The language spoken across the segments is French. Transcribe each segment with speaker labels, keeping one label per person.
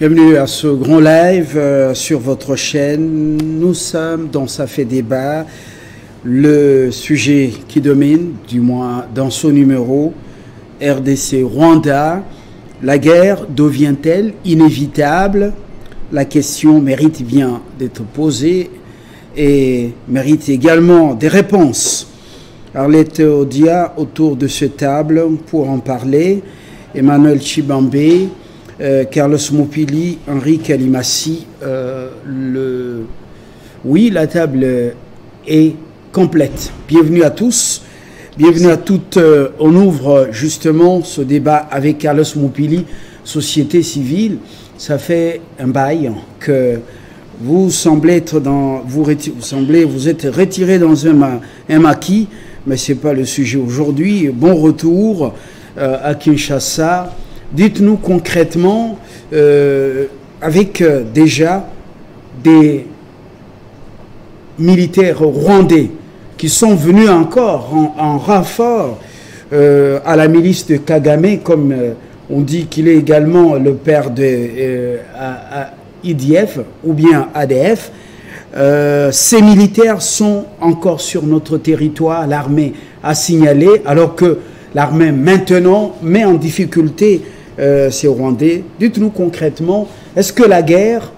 Speaker 1: Bienvenue à ce grand live sur votre chaîne. Nous sommes dans Ça fait débat. Le sujet qui domine, du moins dans son numéro, RDC Rwanda. La guerre devient-elle inévitable? La question mérite bien d'être posée et mérite également des réponses. Arlette Odia autour de cette table pour en parler. Emmanuel Chibambé, Carlos Mopili, Henri Kalimassi. Oui, la table est complète. Bienvenue à tous, bienvenue à toutes. On ouvre justement ce débat avec Carlos Mopili, société civile. Ça fait un bail que vous semblez être vous êtes retiré dans un maquis, mais ce n'est pas le sujet aujourd'hui. Bon retour à Kinshasa. Dites-nous concrètement, avec déjà des militaires rwandais qui sont venus encore en renfort à la milice de Kagame, comme on dit qu'il est également le père de IDF ou bien ADF. Ces militaires sont encore sur notre territoire, l'armée a signalé, alors que l'armée maintenant met en difficulté ces Rwandais. Dites-nous concrètement, est-ce que la guerre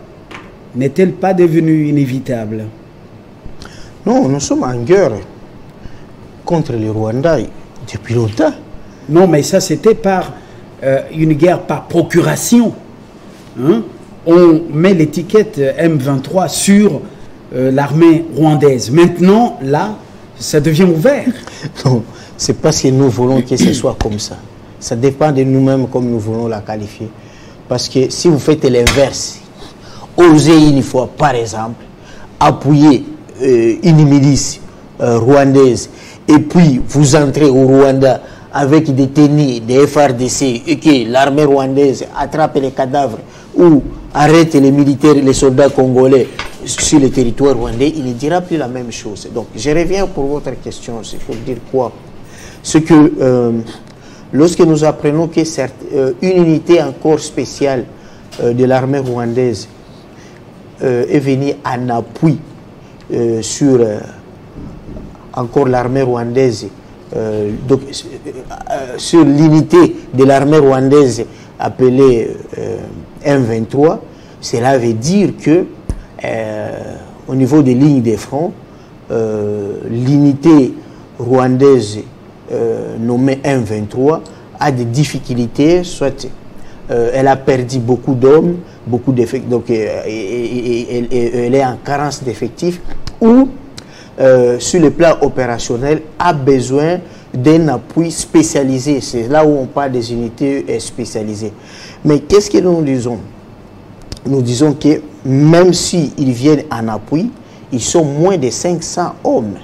Speaker 1: n'est-elle pas devenue inévitable?
Speaker 2: Non, nous sommes en guerre contre les Rwandais depuis longtemps.
Speaker 1: Non, mais ça c'était par une guerre par procuration. Hein? On met l'étiquette M23 sur l'armée rwandaise. Maintenant, là, ça devient ouvert.
Speaker 2: Non, c'est parce que nous voulons que ce soit comme ça. Ça dépend de nous-mêmes comme nous voulons la qualifier. Parce que si vous faites l'inverse, osez une fois, par exemple, appuyer une milice rwandaise et puis vous entrez au Rwanda avec des tenues, des FRDC et que l'armée rwandaise attrape les cadavres ou arrête les militaires, les soldats congolais sur le territoire rwandais, il ne dira plus la même chose. Donc, je reviens pour votre question. C'est pour dire quoi? C'est que lorsque nous apprenons que une unité encore spéciale de l'armée rwandaise est venue en appui sur encore l'armée rwandaise, donc sur l'unité de l'armée rwandaise appelée M23, cela veut dire que au niveau des lignes de front, l'unité rwandaise nommée M23 a des difficultés, soit elle a perdu beaucoup d'hommes, beaucoup d'effectifs, donc elle est en carence d'effectifs, ou sur le plan opérationnel a besoin d'un appui spécialisé. C'est là où on parle des unités spécialisées. Mais qu'est-ce que nous disons? Nous disons que même s'ils viennent en appui, ils sont moins de 500 hommes.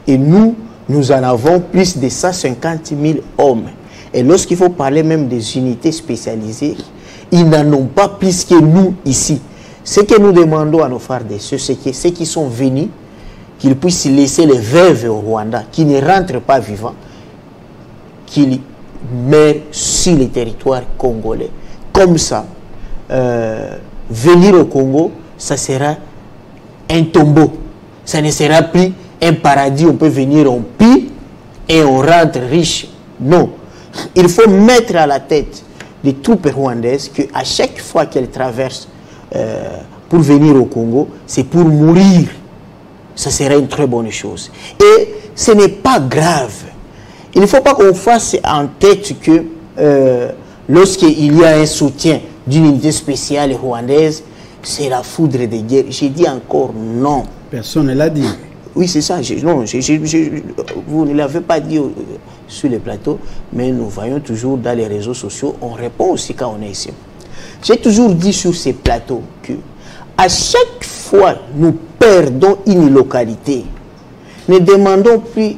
Speaker 2: Et nous en avons plus de 150 000 hommes. Et lorsqu'il faut parler même des unités spécialisées, ils n'en ont pas plus que nous ici. Ce que nous demandons à nos frères de ceux qui sont venus, qu'ils puissent laisser les veuves au Rwanda, qui ne rentrent pas vivants, qu'ils meurent sur le territoire congolais. Comme ça, venir au Congo, ça sera un tombeau. Ça ne sera plus un paradis, on peut venir en pille et on rentre riche. Non. Il faut mettre à la tête des troupes rwandaises qu'à chaque fois qu'elles traversent pour venir au Congo, c'est pour mourir. Ça serait une très bonne chose. Et ce n'est pas grave. Il ne faut pas qu'on fasse en tête que lorsqu'il y a un soutien d'une unité spéciale rwandaise, c'est la foudre de guerre. J'ai dit encore non.
Speaker 1: Personne ne l'a dit.
Speaker 2: Oui, c'est ça. Non, vous ne l'avez pas dit sur le plateau, mais nous voyons toujours dans les réseaux sociaux, on répond aussi quand on est ici. J'ai toujours dit sur ces plateaux que à chaque fois nous perdons une localité, ne demandons plus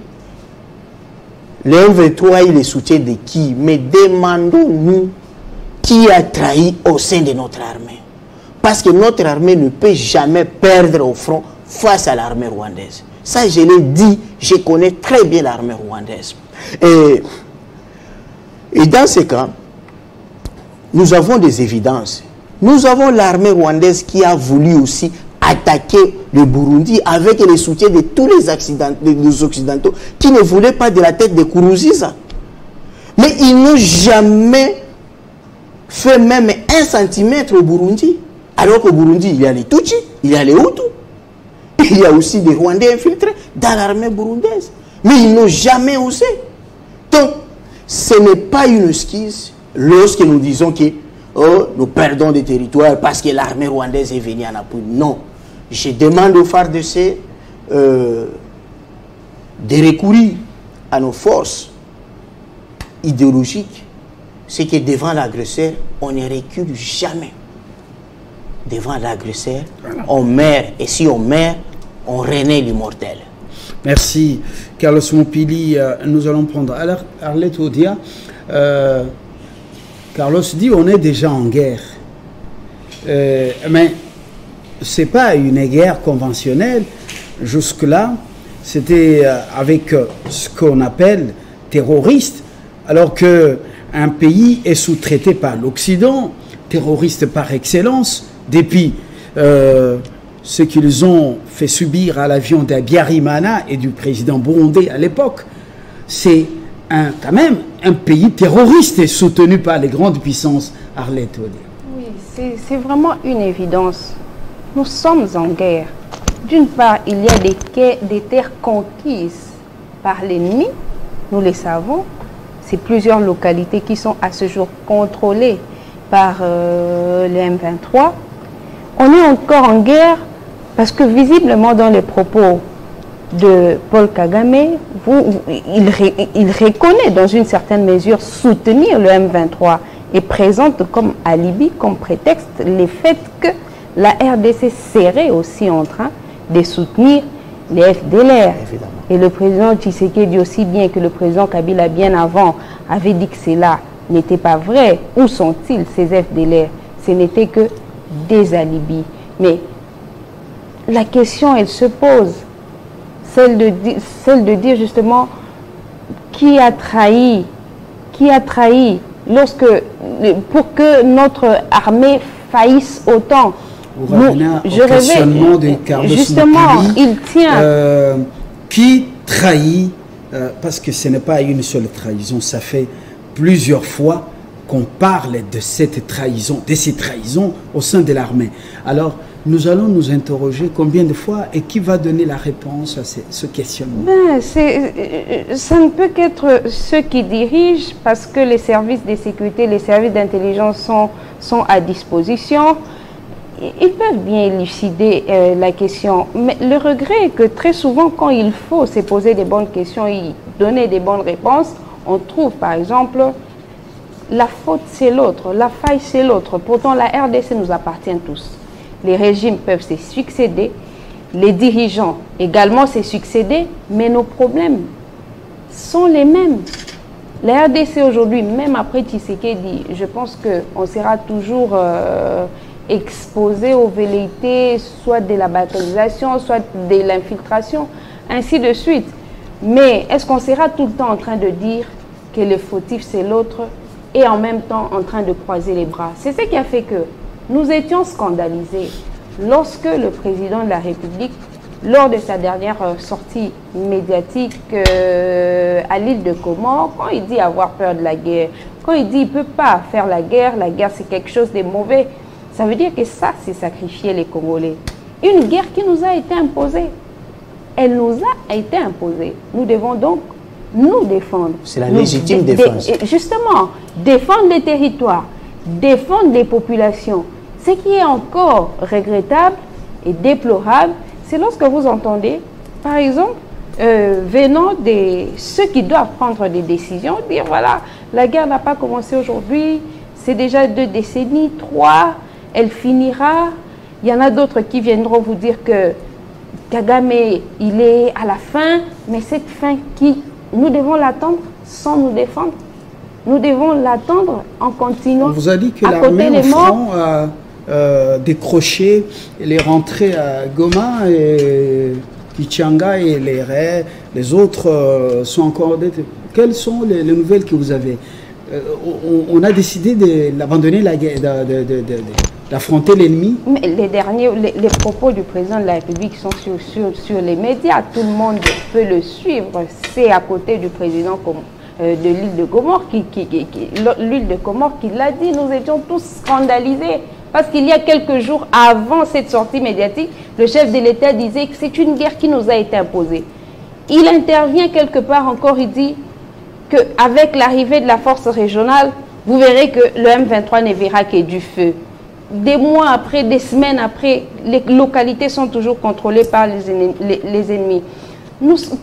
Speaker 2: le M23 et le soutien de qui, mais demandons-nous qui a trahi au sein de notre armée. Parce que notre armée ne peut jamais perdre au front face à l'armée rwandaise. Ça, je l'ai dit, je connais très bien l'armée rwandaise. Et dans ce cas, nous avons des évidences. Nous avons l'armée rwandaise qui a voulu aussi attaquer le Burundi avec le soutien de tous les Occidentaux qui ne voulaient pas de la tête de Nkurunziza. Mais ils n'ont jamais fait même 1 centimètre au Burundi. Alors qu'au Burundi, il y a les Tutsis, il y a les Hutus, il y a aussi des Rwandais infiltrés dans l'armée burundaise. Mais ils n'ont jamais osé. Donc, ce n'est pas une excuse lorsque nous disons que nous perdons des territoires parce que l'armée rwandaise est venue en appui. Non. Je demande aux FARDC de recourir à nos forces idéologiques. C'est que devant l'agresseur, on ne recule jamais. Devant l'agresseur, on meurt. Et si on meurt, on renaît l'immortel.
Speaker 1: Merci, Carlos Mompili. Nous allons prendre Arlette Odia. Carlos dit on est déjà en guerre. Mais ce n'est pas une guerre conventionnelle. Jusque-là, c'était avec ce qu'on appelle terroriste, alors qu'un pays est sous-traité par l'Occident, terroriste par excellence, depuis ce qu'ils ont fait subir à l'avion d'Abiyarimana et du président burundais à l'époque. C'est quand même un pays terroriste et soutenu par les grandes puissances. Arlette Odia.
Speaker 3: Oui, c'est vraiment une évidence. Nous sommes en guerre. D'une part, il y a des terres conquises par l'ennemi, nous le savons. C'est plusieurs localités qui sont à ce jour contrôlées par les M23. On est encore en guerre parce que visiblement dans les propos de Paul Kagame, il reconnaît dans une certaine mesure soutenir le M23 et présente comme alibi, comme prétexte, le fait que la RDC serait aussi en train de soutenir les FDLR. Évidemment. Et le président Tshisekedi dit aussi bien que le président Kabila bien avant avait dit que cela n'était pas vrai. Où sont-ils ces FDLR? Ce n'était que des alibis. Mais la question, elle se pose. Celle de dire justement qui a trahi pour que notre armée faillisse autant.
Speaker 1: Je rêvais,
Speaker 3: justement, il tient.
Speaker 1: Qui trahit, parce que ce n'est pas une seule trahison, ça fait plusieurs fois qu'on parle de cette trahison, de ces trahisons au sein de l'armée. Alors, nous allons nous interroger combien de fois et qui va donner la réponse à ce questionnement?
Speaker 3: Ça ne peut qu'être ceux qui dirigent, parce que les services de sécurité, les services d'intelligence sont à disposition. Ils peuvent bien élucider la question. Mais le regret est que très souvent, quand il faut se poser des bonnes questions et donner des bonnes réponses, on trouve par exemple la faute c'est l'autre, la faille c'est l'autre. Pourtant, la RDC nous appartient tous. Les régimes peuvent se succéder, les dirigeants également se succéder, mais nos problèmes sont les mêmes. La RDC aujourd'hui, même après Tshisekedi, je pense qu'on sera toujours exposé aux velléités, soit de la batallisation, soit de l'infiltration, ainsi de suite. Mais est-ce qu'on sera tout le temps en train de dire que le fautif c'est l'autre et en même temps en train de croiser les bras? C'est ce qui a fait que nous étions scandalisés lorsque le président de la République, lors de sa dernière sortie médiatique à l'île de Comores, quand il dit avoir peur de la guerre, quand il dit qu'il ne peut pas faire la guerre c'est quelque chose de mauvais, ça veut dire que ça, c'est sacrifier les Congolais. Une guerre qui nous a été imposée. Elle nous a été imposée. Nous devons donc nous défendre.
Speaker 2: C'est la légitime défense.
Speaker 3: Justement, défendre les territoires, défendre les populations. Ce qui est encore regrettable et déplorable, c'est lorsque vous entendez, par exemple, venant de ceux qui doivent prendre des décisions, dire voilà, la guerre n'a pas commencé aujourd'hui, c'est déjà 2 décennies, 3, elle finira. Il y en a d'autres qui viendront vous dire que Kagame, il est à la fin, mais cette fin nous devons l'attendre sans nous défendre. Nous devons l'attendre en continuant.
Speaker 1: On vous a dit que l'armée au front a décroché les rentrées à Goma et Kichanga et les autres sont encore... Quelles sont les nouvelles que vous avez? On a décidé d'abandonner la guerre, d'affronter l'ennemi.
Speaker 3: Mais les propos du président de la République sont sur les médias. Tout le monde peut le suivre. C'est à côté du président de l'île de Comores l'île de Comores qui l'a dit. Nous étions tous scandalisés. Parce qu'il y a quelques jours avant cette sortie médiatique, le chef de l'État disait que c'est une guerre qui nous a été imposée. Il intervient quelque part encore, il dit qu'avec l'arrivée de la force régionale, vous verrez que le M23 ne verra que du feu. Des mois après, des semaines après, les localités sont toujours contrôlées par les ennemis.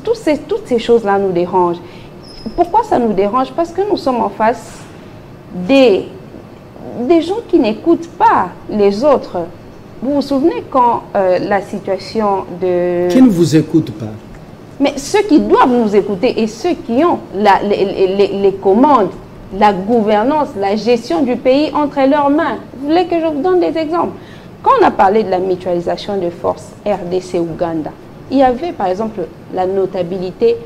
Speaker 3: Toutes ces choses-là nous dérangent. Pourquoi ça nous dérange? Parce que nous sommes en face des gens qui n'écoutent pas les autres. Vous vous souvenez quand la situation de...
Speaker 1: Qui ne vous écoute pas?
Speaker 3: Mais ceux qui doivent nous écouter et ceux qui ont les commandes, la gouvernance, la gestion du pays entre leurs mains. Vous voulez que je vous donne des exemples? Quand on a parlé de la mutualisation de forces RDC-Ouganda, il y avait par exemple la notabilité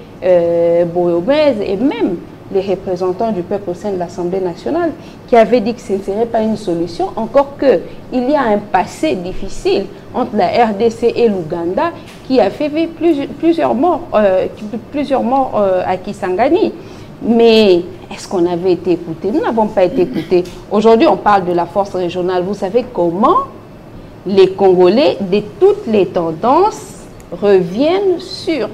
Speaker 3: boyobaise et même les représentants du peuple au sein de l'Assemblée nationale qui avaient dit que ce ne serait pas une solution, encore qu'il y a un passé difficile entre la RDC et l'Ouganda qui a fait plusieurs morts à Kisangani. Mais est-ce qu'on avait été écoutés? Nous n'avons pas été écoutés. Aujourd'hui, on parle de la force régionale. Vous savez comment les Congolais, de toutes les tendances, reviennent sur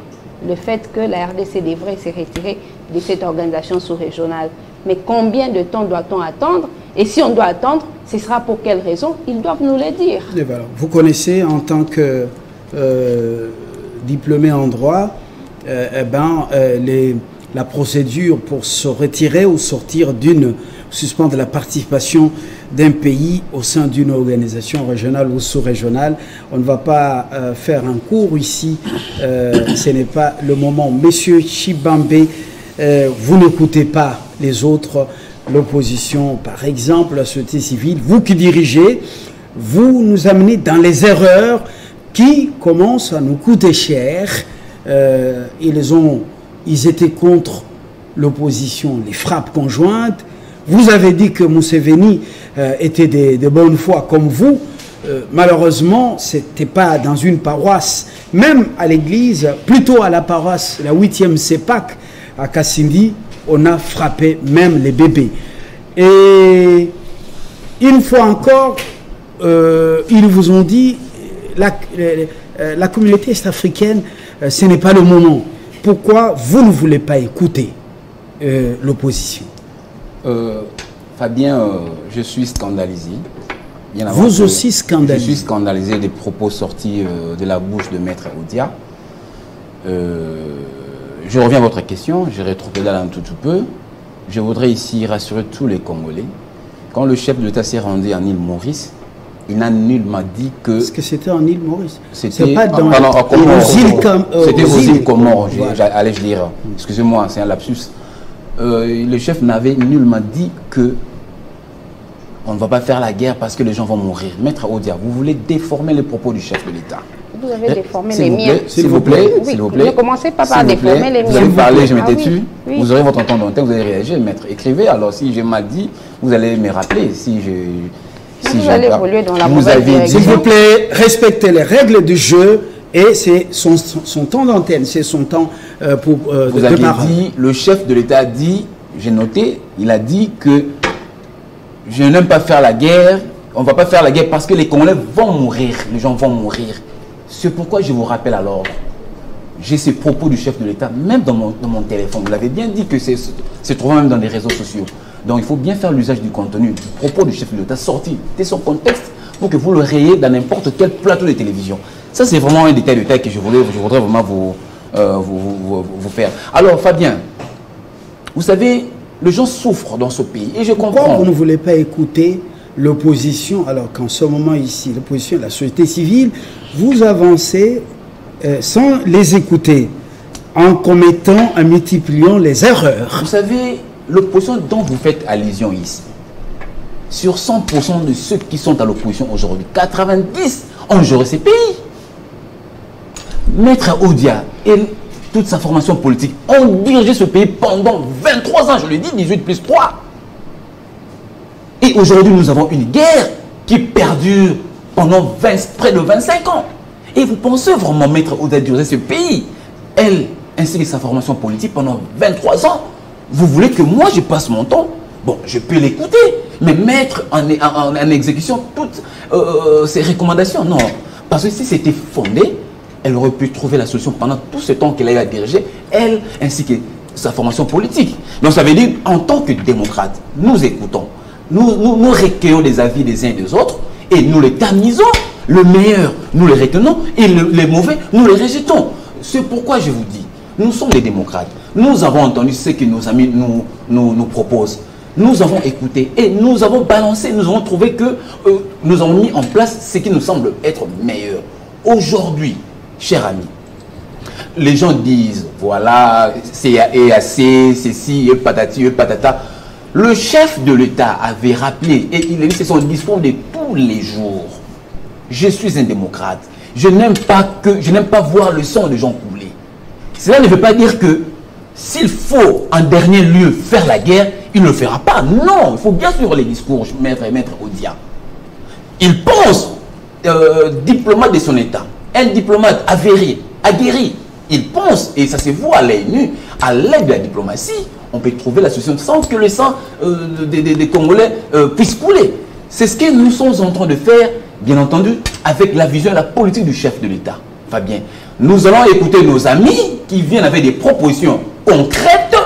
Speaker 3: le fait que la RDC devrait se retirer de cette organisation sous-régionale. Mais combien de temps doit-on attendre? Et si on doit attendre, ce sera pour quelle raison? Ils doivent nous le dire.
Speaker 1: Vous connaissez en tant que diplômé en droit, la procédure pour se retirer ou sortir suspendre la participation d'un pays au sein d'une organisation régionale ou sous-régionale. On ne va pas faire un cours ici, ce n'est pas le moment. Monsieur Chibambe, vous n'écoutez pas les autres, l'opposition par exemple, la société civile, vous qui dirigez, vous nous amenez dans les erreurs qui commencent à nous coûter cher. Ils étaient contre l'opposition, les frappes conjointes. Vous avez dit que Museveni était de bonne foi comme vous. Malheureusement, ce n'était pas dans une paroisse, même à l'église, plutôt à la paroisse, la 8e CEPAC à Kassindi, on a frappé même les bébés. Et une fois encore, ils vous ont dit, la communauté est-africaine, ce n'est pas le moment. Pourquoi vous ne voulez pas écouter l'opposition?
Speaker 4: Fabien, je suis scandalisé.
Speaker 1: Vous aussi scandalisé?
Speaker 4: Je suis scandalisé des propos sortis de la bouche de Maître Oudia. Je reviens à votre question, je rétropédale un tout peu. Je voudrais ici rassurer tous les Congolais. Quand le chef de l'État s'est rendu en île Maurice, il n'a nullement dit que...
Speaker 1: Est-ce que c'était en île Maurice?
Speaker 4: C'était
Speaker 1: pas dans
Speaker 4: C'était aux îles Comores, allais-je dire. Excusez-moi, c'est un lapsus. Le chef n'avait nullement dit que on ne va pas faire la guerre parce que les gens vont mourir. Maître Oudia, vous voulez déformer les propos du chef de l'État.
Speaker 3: Vous avez déformé les miens.
Speaker 4: S'il vous plaît, s'il vous plaît.
Speaker 3: Ne commencez pas par déformer les miens.
Speaker 4: Vous allez parler, je me têtu. Vous aurez votre temps d'antenne, vous allez réagir, maître. Écrivez, alors si j'ai mal dit, vous allez me rappeler.
Speaker 3: Vous allez évoluer dans la mauvaise direction.
Speaker 1: S'il vous plaît, respectez les règles du jeu et c'est son temps d'antenne, c'est son temps pour
Speaker 4: vous avez dit, le chef de l'État a dit, j'ai noté, il a dit que je n'aime pas faire la guerre, on ne va pas faire la guerre parce que les Congolais vont mourir, les gens vont mourir. C'est pourquoi je vous rappelle alors, j'ai ces propos du chef de l'État, même dans mon téléphone. Vous l'avez bien dit que c'est trouvé même dans les réseaux sociaux. Donc il faut bien faire l'usage du contenu, du propos du chef de l'État sorti de son contexte pour que vous le rayez dans n'importe quel plateau de télévision. Ça c'est vraiment un détail que je voudrais vraiment vous faire. Alors Fabien, vous savez, les gens souffrent dans ce pays et je comprends.
Speaker 1: Pourquoi vous ne voulez pas écouter l'opposition alors qu'en ce moment ici, l'opposition, la société civile, vous avancez sans les écouter, en commettant, en multipliant les erreurs.
Speaker 4: Vous savez, l'opposition dont vous faites allusion ici, sur 100% de ceux qui sont à l'opposition aujourd'hui, 90 ont géré ces pays. Maître Oudia et toute sa formation politique ont dirigé ce pays pendant 23 ans, je le dis, 18 plus 3. Et aujourd'hui, nous avons une guerre qui perdure pendant près de 25 ans. Et vous pensez vraiment mettre au diriger ce pays, elle, ainsi que sa formation politique pendant 23 ans, vous voulez que moi je passe mon temps? Bon, je peux l'écouter, mais mettre en exécution toutes ces recommandations, non. Parce que si c'était fondé, elle aurait pu trouver la solution pendant tout ce temps qu'elle a eu à diriger, elle, ainsi que sa formation politique. Donc ça veut dire, en tant que démocrate, nous écoutons, nous recueillons les avis des uns et des autres, et nous les tamisons. Le meilleur, nous les retenons, et les mauvais, nous les rejetons. C'est pourquoi je vous dis, nous sommes des démocrates. Nous avons entendu ce que nos amis nous proposent. Nous avons écouté et nous avons balancé, nous avons trouvé que nous avons mis en place ce qui nous semble être meilleur. Aujourd'hui, chers amis, les gens disent, voilà, c'est EAC, ceci, et patati, et patata. Le chef de l'État avait rappelé, et il a dit, c'est son discours de tous les jours. Je suis un démocrate. Je n'aime pas voir le sang des gens couler. Cela ne veut pas dire que s'il faut en dernier lieu faire la guerre, il ne le fera pas. Non, il faut bien suivre les discours, maître Odia. Il pense, diplomate de son État, un diplomate aguerri, il pense, et ça se voit à l'œil nu, à l'aide de la diplomatie, on peut trouver la solution sans que le sang des Congolais puisse couler. C'est ce que nous sommes en train de faire, bien entendu, avec la vision et la politique du chef de l'État. Fabien, nous allons écouter nos amis qui viennent avec des propositions concrètes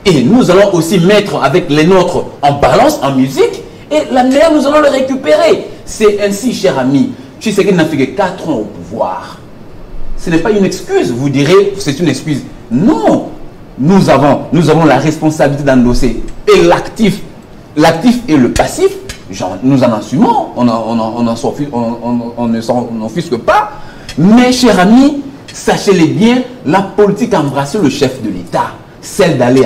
Speaker 4: et nous allons aussi mettre avec les nôtres en balance, en musique, et la meilleure, nous allons le récupérer. C'est ainsi, cher ami, Tshisekedi n'a fait que 4 ans au pouvoir. Ce n'est pas une excuse, vous direz, c'est une excuse. Non, nous avons la responsabilité d'endosser et l'actif et le passif. Nous en assumons, on ne s'en offusque pas. Mais, chers amis, sachez-le bien, la politique a embrassé le chef de l'État. Celle d'aller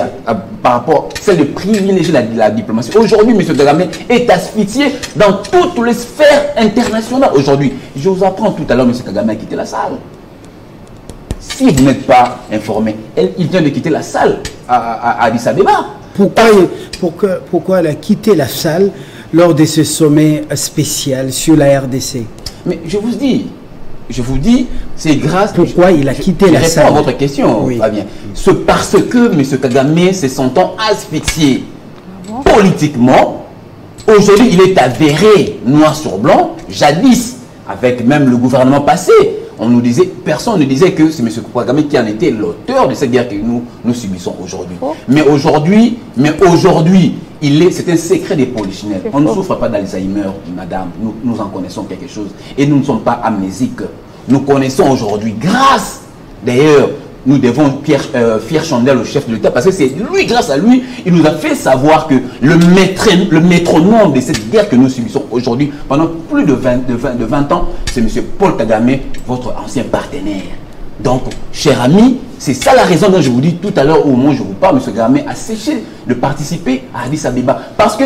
Speaker 4: celle de privilégier la diplomatie. Aujourd'hui, M. Kagame est asphyxié dans toutes les sphères internationales. Aujourd'hui, je vous apprends tout à l'heure, M. Kagame a quitté la salle. Si vous n'êtes pas informé, il vient de quitter la salle à Addis Abeba.
Speaker 1: Pourquoi elle a quitté la salle lors de ce sommet spécial sur la RDC?
Speaker 4: Mais je vous dis, c'est grâce...
Speaker 1: Pourquoi il a quitté la salle?
Speaker 4: Je réponds à votre question, oui. Fabien. C'est parce que M. Kagame se sentant asphyxié politiquement, aujourd'hui il est avéré, noir sur blanc, jadis, avec même le gouvernement passé, personne ne disait que c'est M. Kagame qui en était l'auteur de cette guerre que nous subissons aujourd'hui. Oh. Mais aujourd'hui, c'est un secret des polichinelles. On ne souffre pas d'Alzheimer, madame. Nous en connaissons quelque chose. Et nous ne sommes pas amnésiques. Nous connaissons aujourd'hui, d'ailleurs, nous devons Pierre Chandel, le chef de l'État, parce que c'est lui, grâce à lui, il nous a fait savoir que le métronome de cette guerre que nous subissons aujourd'hui, pendant plus de 20 ans, c'est M. Paul Kagame, votre ancien partenaire. Donc, cher ami, c'est ça la raison dont je vous dis tout à l'heure, au moment où je vous parle, M. Kagame a séché de participer à Addis Abeba. Parce que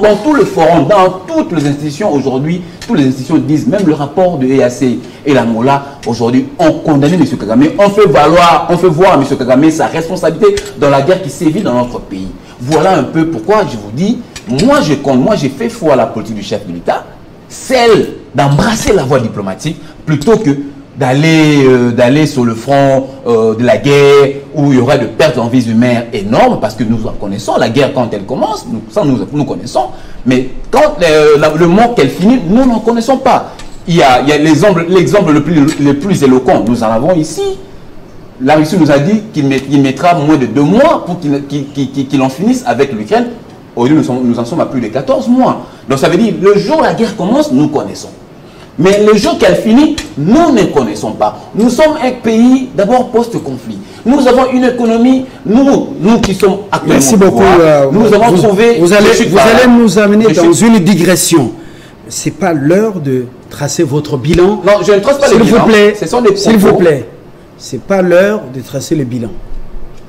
Speaker 4: dans tout le forum, dans toutes les institutions aujourd'hui, toutes les institutions disent, même le rapport de EAC et la MOLA, aujourd'hui, ont condamné M. Kagame. On fait voir à M. Kagame sa responsabilité dans la guerre qui sévit dans notre pays. Voilà un peu pourquoi je vous dis, moi j'ai fait foi à la politique du chef de l'État, celle d'embrasser la voie diplomatique, plutôt que d'aller sur le front de la guerre où il y aura de pertes en vies humaines énormes, parce que nous en connaissons la guerre quand elle commence, nous connaissons, mais quand le moment qu'elle finit, nous n'en connaissons pas. Il y a l'exemple le plus éloquent, nous en avons ici. La Russie nous a dit qu'il mettra moins de 2 mois pour qu'il en finisse avec l'Ukraine. Aujourd'hui, nous en sommes à plus de 14 mois. Donc ça veut dire, le jour où la guerre commence, nous connaissons. Mais le jour qu'elle finit, nous ne connaissons pas. Nous sommes un pays d'abord post-conflit. Nous avons une économie, nous qui sommes actuellement...
Speaker 1: Merci beaucoup.
Speaker 4: Nous avons trouvé...
Speaker 1: Vous allez nous amener dans une digression. Ce n'est pas l'heure de tracer votre bilan.
Speaker 4: Non, je ne trace pas le bilan.
Speaker 1: S'il vous plaît. Ce n'est pas l'heure de tracer le bilan.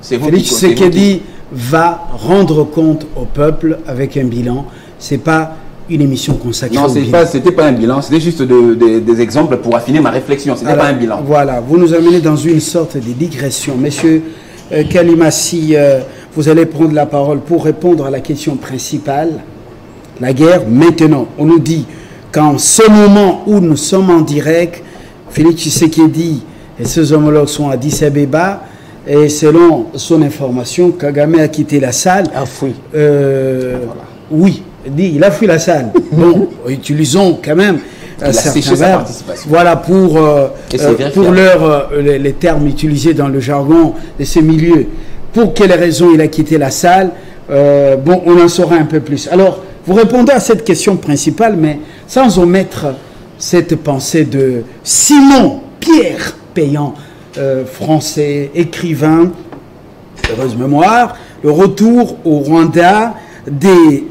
Speaker 1: Félix Tshisekedi va rendre compte au peuple avec un bilan. Ce n'est pas une émission consacrée au bilan. Non,
Speaker 4: c'était pas un bilan, c'était juste des exemples pour affiner ma réflexion, ce n'était pas un bilan.
Speaker 1: Voilà, vous nous amenez dans une sorte de digression. Monsieur Kalimassi, vous allez prendre la parole pour répondre à la question principale. La guerre, maintenant, on nous dit qu'en ce moment où nous sommes en direct, Félix Tshisekedi et ses homologues sont à Addis Abeba, et selon son information, Kagame a quitté la salle.
Speaker 2: Ah, fui.
Speaker 1: Oui, il a fui la salle. Bon, utilisons quand même certains verbes. Voilà pour les termes utilisés dans le jargon de ces milieux. Pour quelles raisons il a quitté la salle? Bon, on en saura un peu plus. Alors, vous répondez à cette question principale, mais sans omettre cette pensée de Simon Pierre Payan, français, écrivain, heureuse mémoire, le retour au Rwanda des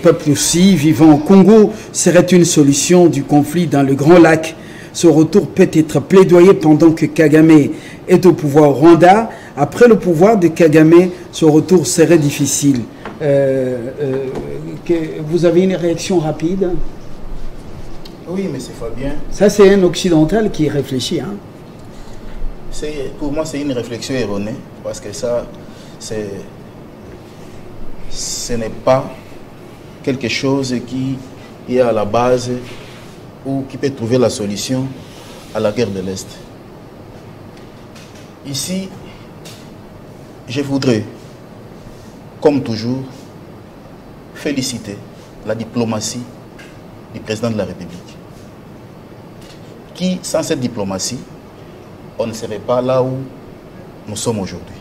Speaker 1: peuples aussi vivant au Congo serait une solution du conflit dans le Grand Lac. Ce retour peut être plaidoyé pendant que Kagame est au pouvoir au Rwanda. Après le pouvoir de Kagame, ce retour serait difficile. Vous avez une réaction rapide?
Speaker 5: Oui, M. Fabien.
Speaker 1: Ça, c'est un occidental qui réfléchit. Hein?
Speaker 5: Pour moi, c'est une réflexion erronée, parce que ça, ce n'est pas quelque chose qui est à la base ou qui peut trouver la solution à la guerre de l'Est. Ici, je voudrais, comme toujours, féliciter la diplomatie du président de la République, qui, sans cette diplomatie, on ne serait pas là où nous sommes aujourd'hui.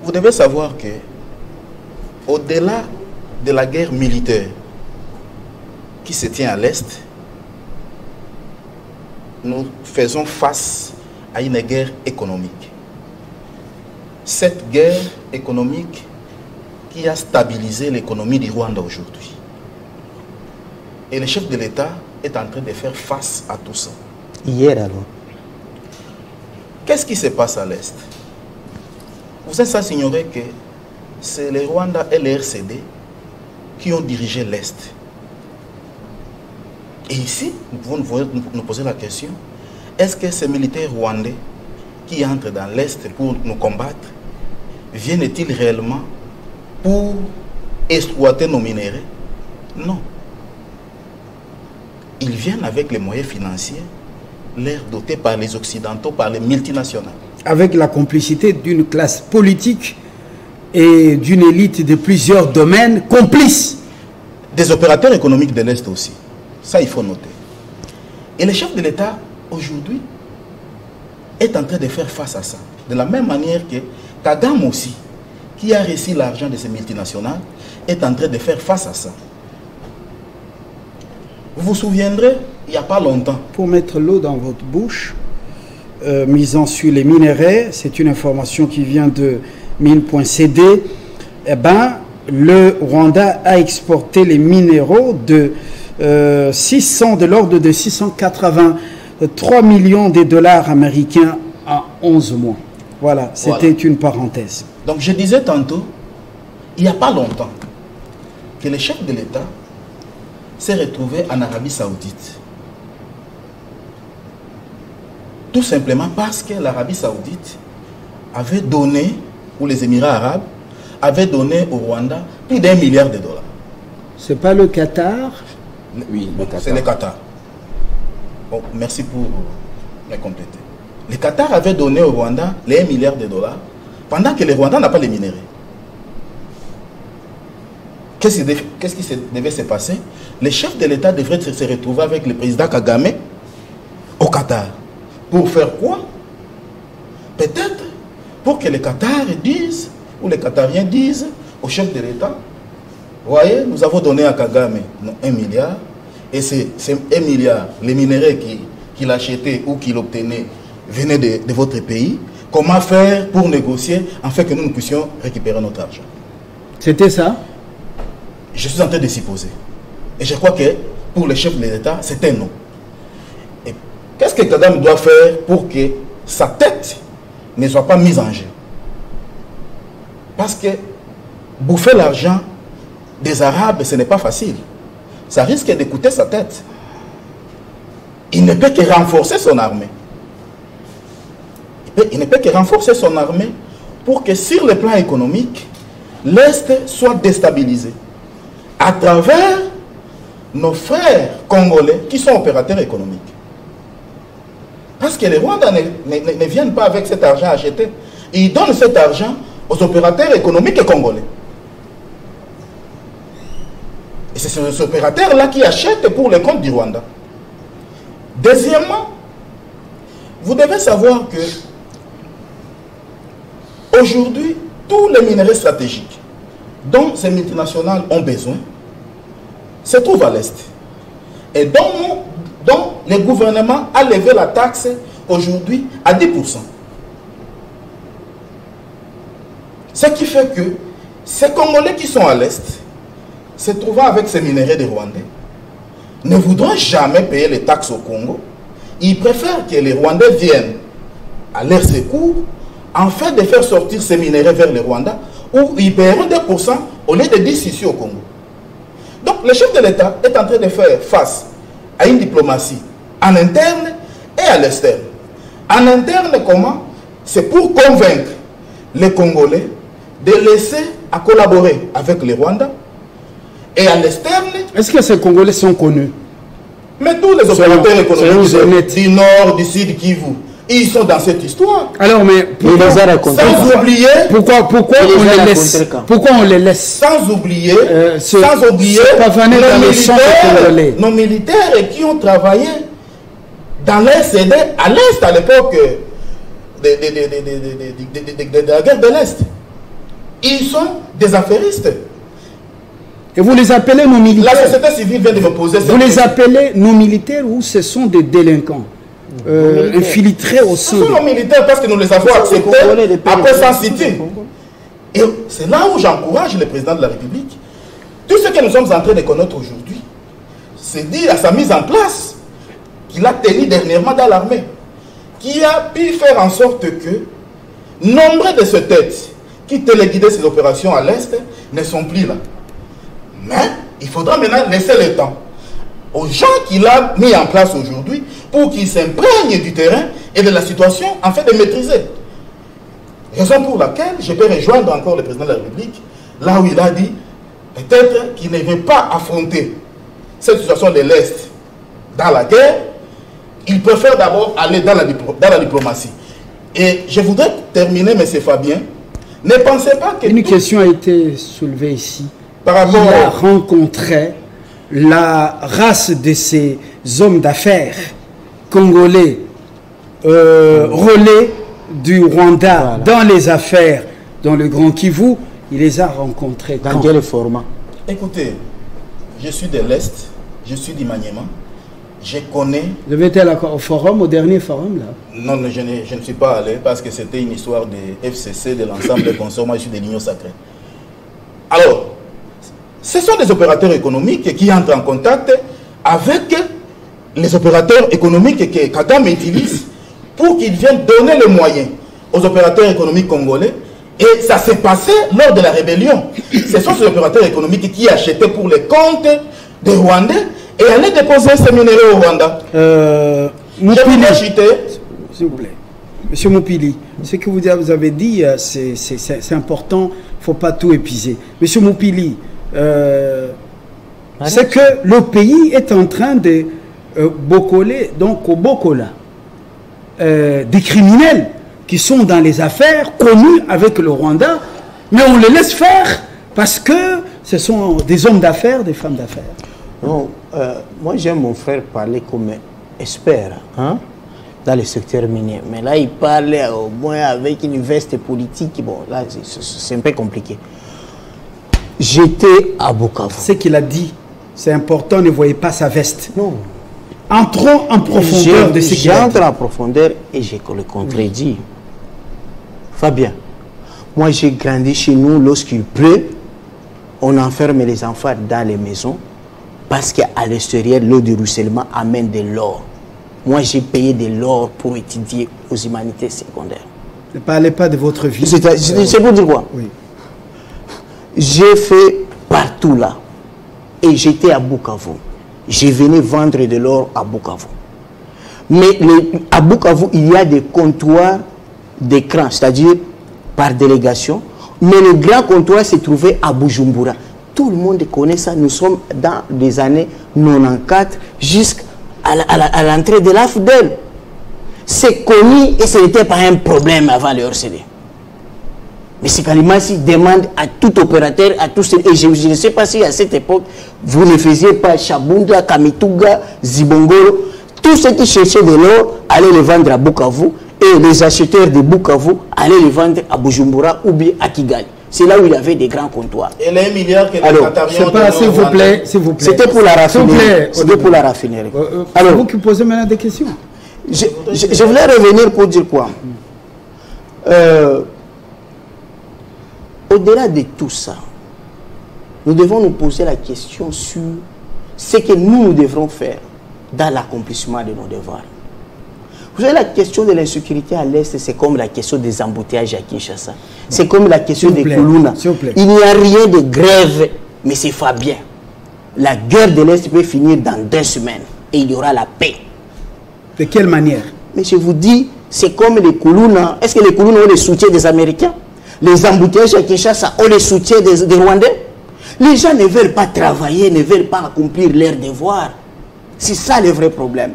Speaker 5: Vous devez savoir que, au-delà de la guerre militaire qui se tient à l'Est, nous faisons face à une guerre économique. Cette guerre économique qui a stabilisé l'économie du Rwanda aujourd'hui. Et le chef de l'État est en train de faire face à tout ça.
Speaker 2: Hier alors.
Speaker 5: Qu'est-ce qui se passe à l'Est? Vous êtes sans ignorer que c'est le Rwanda et le RCD qui ont dirigé l'Est. Et ici, nous pouvons nous poser la question, est-ce que ces militaires rwandais qui entrent dans l'Est pour nous combattre, viennent-ils réellement pour exploiter nos minéraux? Non. Ils viennent avec les moyens financiers, l'air dotés par les Occidentaux, par les multinationales. Avec la complicité d'une classe politique et d'une élite de plusieurs domaines complices. Des opérateurs économiques de l'Est aussi. Ça, il faut noter. Et le chef de l'État, aujourd'hui, est en train de faire face à ça. De la même manière que Kagame aussi, qui a reçu l'argent de ces multinationales, est en train de faire face à ça. Vous vous souviendrez, il n'y a pas longtemps. Pour mettre l'eau dans votre bouche, misant sur les minéraux, c'est une information qui vient de mine.cd, eh ben, le Rwanda a exporté les minéraux de l'ordre de 683 millions de dollars américains en 11 mois. Voilà, c'était une parenthèse. Donc je disais tantôt, il n'y a pas longtemps, que le chef de l'État s'est retrouvé en Arabie Saoudite. Tout simplement parce que l'Arabie Saoudite avait donné, ou les Émirats arabes, avaient donné au Rwanda plus d'1 milliard de dollars. C'est pas le Qatar? Oui, c'est le Qatar. Bon, merci pour me compléter. Le Qatar avait donné au Rwanda les 1 milliard de dollars pendant que le Rwanda n'a pas les minéraux. Qu'est-ce qui devait se passer? Le chef de l'État devrait se retrouver avec le président Kagame au Qatar. Pour faire quoi? Peut-être pour que les Qataris disent, ou les Qatariens disent au chef de l'État, voyez, nous avons donné à Kagame 1 milliard, et c'est 1 milliard, les minéraux qu'il achetait ou qu'il obtenait venaient de votre pays. Comment faire pour négocier afin que nous puissions récupérer notre argent? C'était ça? Je suis en train de s'y poser. Et je crois que pour le chef de l'État, c'est un non. Et qu'est-ce que Kagame doit faire pour que sa tête ne soit pas mise en jeu? Parce que bouffer l'argent des Arabes, ce n'est pas facile. Ça risque de coûter sa tête. Il ne peut que renforcer son armée. Il ne peut que renforcer son armée pour que sur le plan économique, l'Est soit déstabilisé à travers nos frères congolais qui sont opérateurs économiques. Parce que les Rwandais ne viennent pas avec cet argent acheté. Ils donnent cet argent aux opérateurs économiques congolais. Et c'est ces opérateurs-là qui achètent pour le compte du Rwanda. Deuxièmement, vous devez savoir que aujourd'hui, tous les minerais stratégiques dont ces multinationales ont besoin se trouvent à l'Est. Et dont le gouvernement a levé la taxe aujourd'hui à 10%. Ce qui fait que ces Congolais qui sont à l'Est, se trouvant avec ces minéraux des Rwandais, ne voudront jamais payer les taxes au Congo. Ils préfèrent que les Rwandais viennent à leur secours afin de faire sortir ces minéraux vers le Rwanda, où ils paieront 2% au lieu de 10% ici au Congo. Donc le chef de l'État est en train de faire face à une diplomatie en interne et à l'externe. En interne, comment? C'est pour convaincre les Congolais de laisser à collaborer avec les Rwandais. Et à l'externe...
Speaker 1: Est-ce que ces Congolais sont connus?
Speaker 5: Mais tous les opérateurs économiques du Nord, du Sud, Kivu, ils sont dans cette histoire.
Speaker 1: Alors, mais
Speaker 5: sans oublier...
Speaker 1: Pourquoi on les laisse?
Speaker 5: Sans oublier nos militaires qui ont travaillé dans l'SED à l'Est à l'époque de la guerre de l'Est. Ils sont des affairistes.
Speaker 1: Et vous les appelez nos militaires?
Speaker 5: La société civile vient de me poser cette question.
Speaker 1: Vous les appelez nos militaires ou ce sont des délinquants infiltrés au sein?
Speaker 5: Ce sont nos militaires parce que nous les avons acceptés après sans citer. Et c'est là où j'encourage le président de la République. Tout ce que nous sommes en train de connaître aujourd'hui, c'est dit à sa mise en place qu'il a tenu dernièrement dans l'armée, qui a pu faire en sorte que nombre de ces têtes qui téléguidaient ces opérations à l'Est ne sont plus là. Mais il faudra maintenant laisser le temps aux gens qu'il a mis en place aujourd'hui pour qu'ils s'imprègnent du terrain et de la situation afin de maîtriser. Raison pour laquelle je peux rejoindre encore le président de la République, là où il a dit peut-être qu'il ne veut pas affronter cette situation de l'Est dans la guerre, il préfère d'abord aller dans la diplomatie. Et je voudrais terminer, M. Fabien, ne pensez pas que...
Speaker 1: Une question a été soulevée ici.
Speaker 5: Par rapport
Speaker 1: il a rencontré la race de ces hommes d'affaires congolais relais du Rwanda dans les affaires dans le Grand Kivu. Il les a rencontrés
Speaker 2: dans quel format?
Speaker 5: Écoutez, je suis de l'Est, je suis du Maniema, je connais...
Speaker 1: Vous avez été au forum, au dernier forum là?
Speaker 5: Non, je ne suis pas allé parce que c'était une histoire de FCC, de l'ensemble des consorts. Moi je suis de l'Union Sacrée. Alors, ce sont des opérateurs économiques qui entrent en contact avec les opérateurs économiques que Kagame utilise pour qu'ils viennent donner les moyens aux opérateurs économiques congolais. Et ça s'est passé lors de la rébellion. Ce sont ces opérateurs économiques qui achetaient pour les comptes des Rwandais et allaient déposer ces minéraux au Rwanda.
Speaker 1: S'il vous plaît. Monsieur Moupili, ce que vous avez dit, c'est important. Il ne faut pas tout épuiser. Monsieur Moupili, c'est que le pays est en train de bocoler, donc au Bokola, des criminels qui sont dans les affaires connues avec le Rwanda, mais on les laisse faire parce que ce sont des hommes d'affaires, des femmes d'affaires.
Speaker 2: Non, moi j'aime mon frère parler comme expert dans le secteur minier, mais là il parle au moins avec une veste politique. Bon, là c'est un peu compliqué. J'étais à Bukavu.
Speaker 1: Ce qu'il a dit, c'est important, ne voyez pas sa veste.
Speaker 2: Non.
Speaker 1: Entrons en profondeur de ce qu'il a dit.
Speaker 2: J'entre en profondeur et je le contredis. Fabien, moi j'ai grandi chez nous, lorsqu'il pleut, on enferme les enfants dans les maisons parce qu'à l'extérieur, l'eau de ruissellement amène de l'or. Moi j'ai payé de l'or pour étudier aux humanités secondaires.
Speaker 1: Ne parlez pas de votre vie.
Speaker 2: C'est pour dire quoi?
Speaker 1: Oui.
Speaker 2: J'ai fait partout là. Et j'étais à Bukavu. Je venais vendre de l'or à Bukavu. Mais à Bukavu, il y a des comptoirs d'écran, c'est-à-dire par délégation. Mais le grand comptoir se trouvait à Bujumbura. Tout le monde connaît ça. Nous sommes dans les années 94 jusqu'à l'entrée de l'AFDEL. C'est connu et ce n'était pas un problème avant le RCD. Mais c'est Kalimassi demande à tout opérateur, à tous, et je ne sais pas si à cette époque, vous ne faisiez pas Chabunda, Kamituga, Zibongoro, tous ceux qui cherchaient de l'or allaient le vendre à Bukavu, et les acheteurs de Bukavu allaient le vendre à Bujumbura ou bien à Kigali. C'est là où il y avait des grands comptoirs.
Speaker 5: Et les milliards que les Qatariens
Speaker 1: s'il vous plaît, s'il vous plaît.
Speaker 2: C'était pour la raffinerie. C'était pour la raffinerie.
Speaker 1: Alors, vous qui posez maintenant des questions.
Speaker 2: Je voulais revenir pour dire quoi. Au-delà de tout ça, nous devons nous poser la question sur ce que nous devrons faire dans l'accomplissement de nos devoirs. Vous savez, la question de l'insécurité à l'Est, c'est comme la question des embouteillages à Kinshasa. C'est comme la question des Koulouna. Il n'y a rien de grève, mais c'est Fabien. La guerre de l'Est peut finir dans 2 semaines et il y aura la paix.
Speaker 1: De quelle manière?
Speaker 2: Mais je vous dis, c'est comme les Koulouna. Est-ce que les Koulouna ont le soutien des Américains? Les embouteillages à Kinshasa ont le soutien des Rwandais? Les gens ne veulent pas travailler, ne veulent pas accomplir leurs devoirs. C'est ça le vrai problème.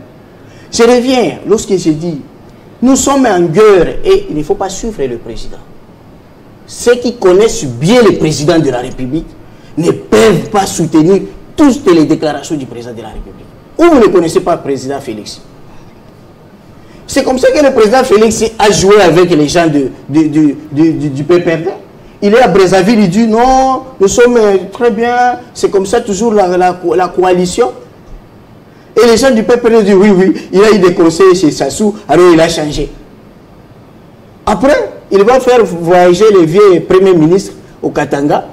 Speaker 2: Je reviens lorsque j'ai dit, nous sommes en guerre et il ne faut pas suivre le président. Ceux qui connaissent bien le président de la République ne peuvent pas soutenir toutes les déclarations du président de la République. Ou vous ne connaissez pas le président Félix? C'est comme ça que le président Félix a joué avec les gens du PPRD. Il est à Brazzaville, il dit non, nous sommes très bien, c'est comme ça toujours la coalition. Et les gens du PPRD disent oui, oui, il a eu des conseils chez Sassou, alors il a changé. Après, il va faire voyager le vieux premier ministre au Katanga.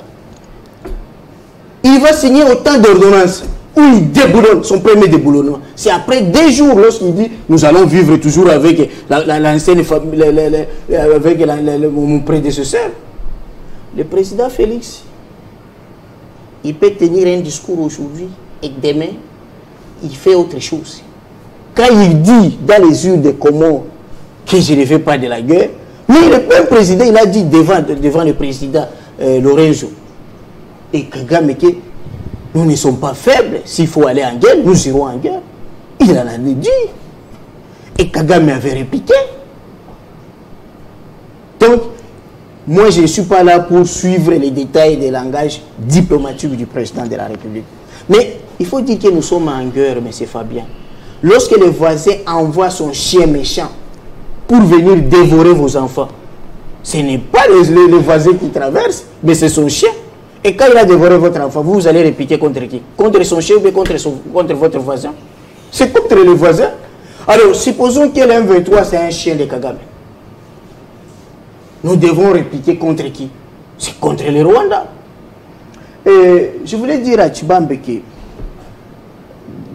Speaker 2: Il va signer autant d'ordonnances où il déboulonne, son premier déboulonnement. C'est après 2 jours lorsqu'il dit nous allons vivre toujours avec l'ancienne famille, avec mon prédécesseur. Le président Félix, il peut tenir un discours aujourd'hui et demain, il fait autre chose. Quand il dit dans les urnes de Comores que je ne fais pas de la guerre, mais le même président, il a dit devant le président Lorenzo et Kagame que nous ne sommes pas faibles. S'il faut aller en guerre, nous irons en guerre. Il en a dit. Et Kagame avait répliqué. Donc, moi, je ne suis pas là pour suivre les détails des langages diplomatiques du président de la République. Mais il faut dire que nous sommes en guerre, M. Fabien. Lorsque le voisin envoie son chien méchant pour venir dévorer vos enfants, ce n'est pas le voisin qui traverse, mais c'est son chien. Et quand il a dévoré votre enfant, vous allez répliquer contre qui? Contre son chien ou contre votre voisin? C'est contre le voisin. Alors, supposons que l'M23, c'est un chien de Kagame. Nous devons répliquer contre qui? C'est contre le Rwanda. Et je voulais dire à Tshibambe que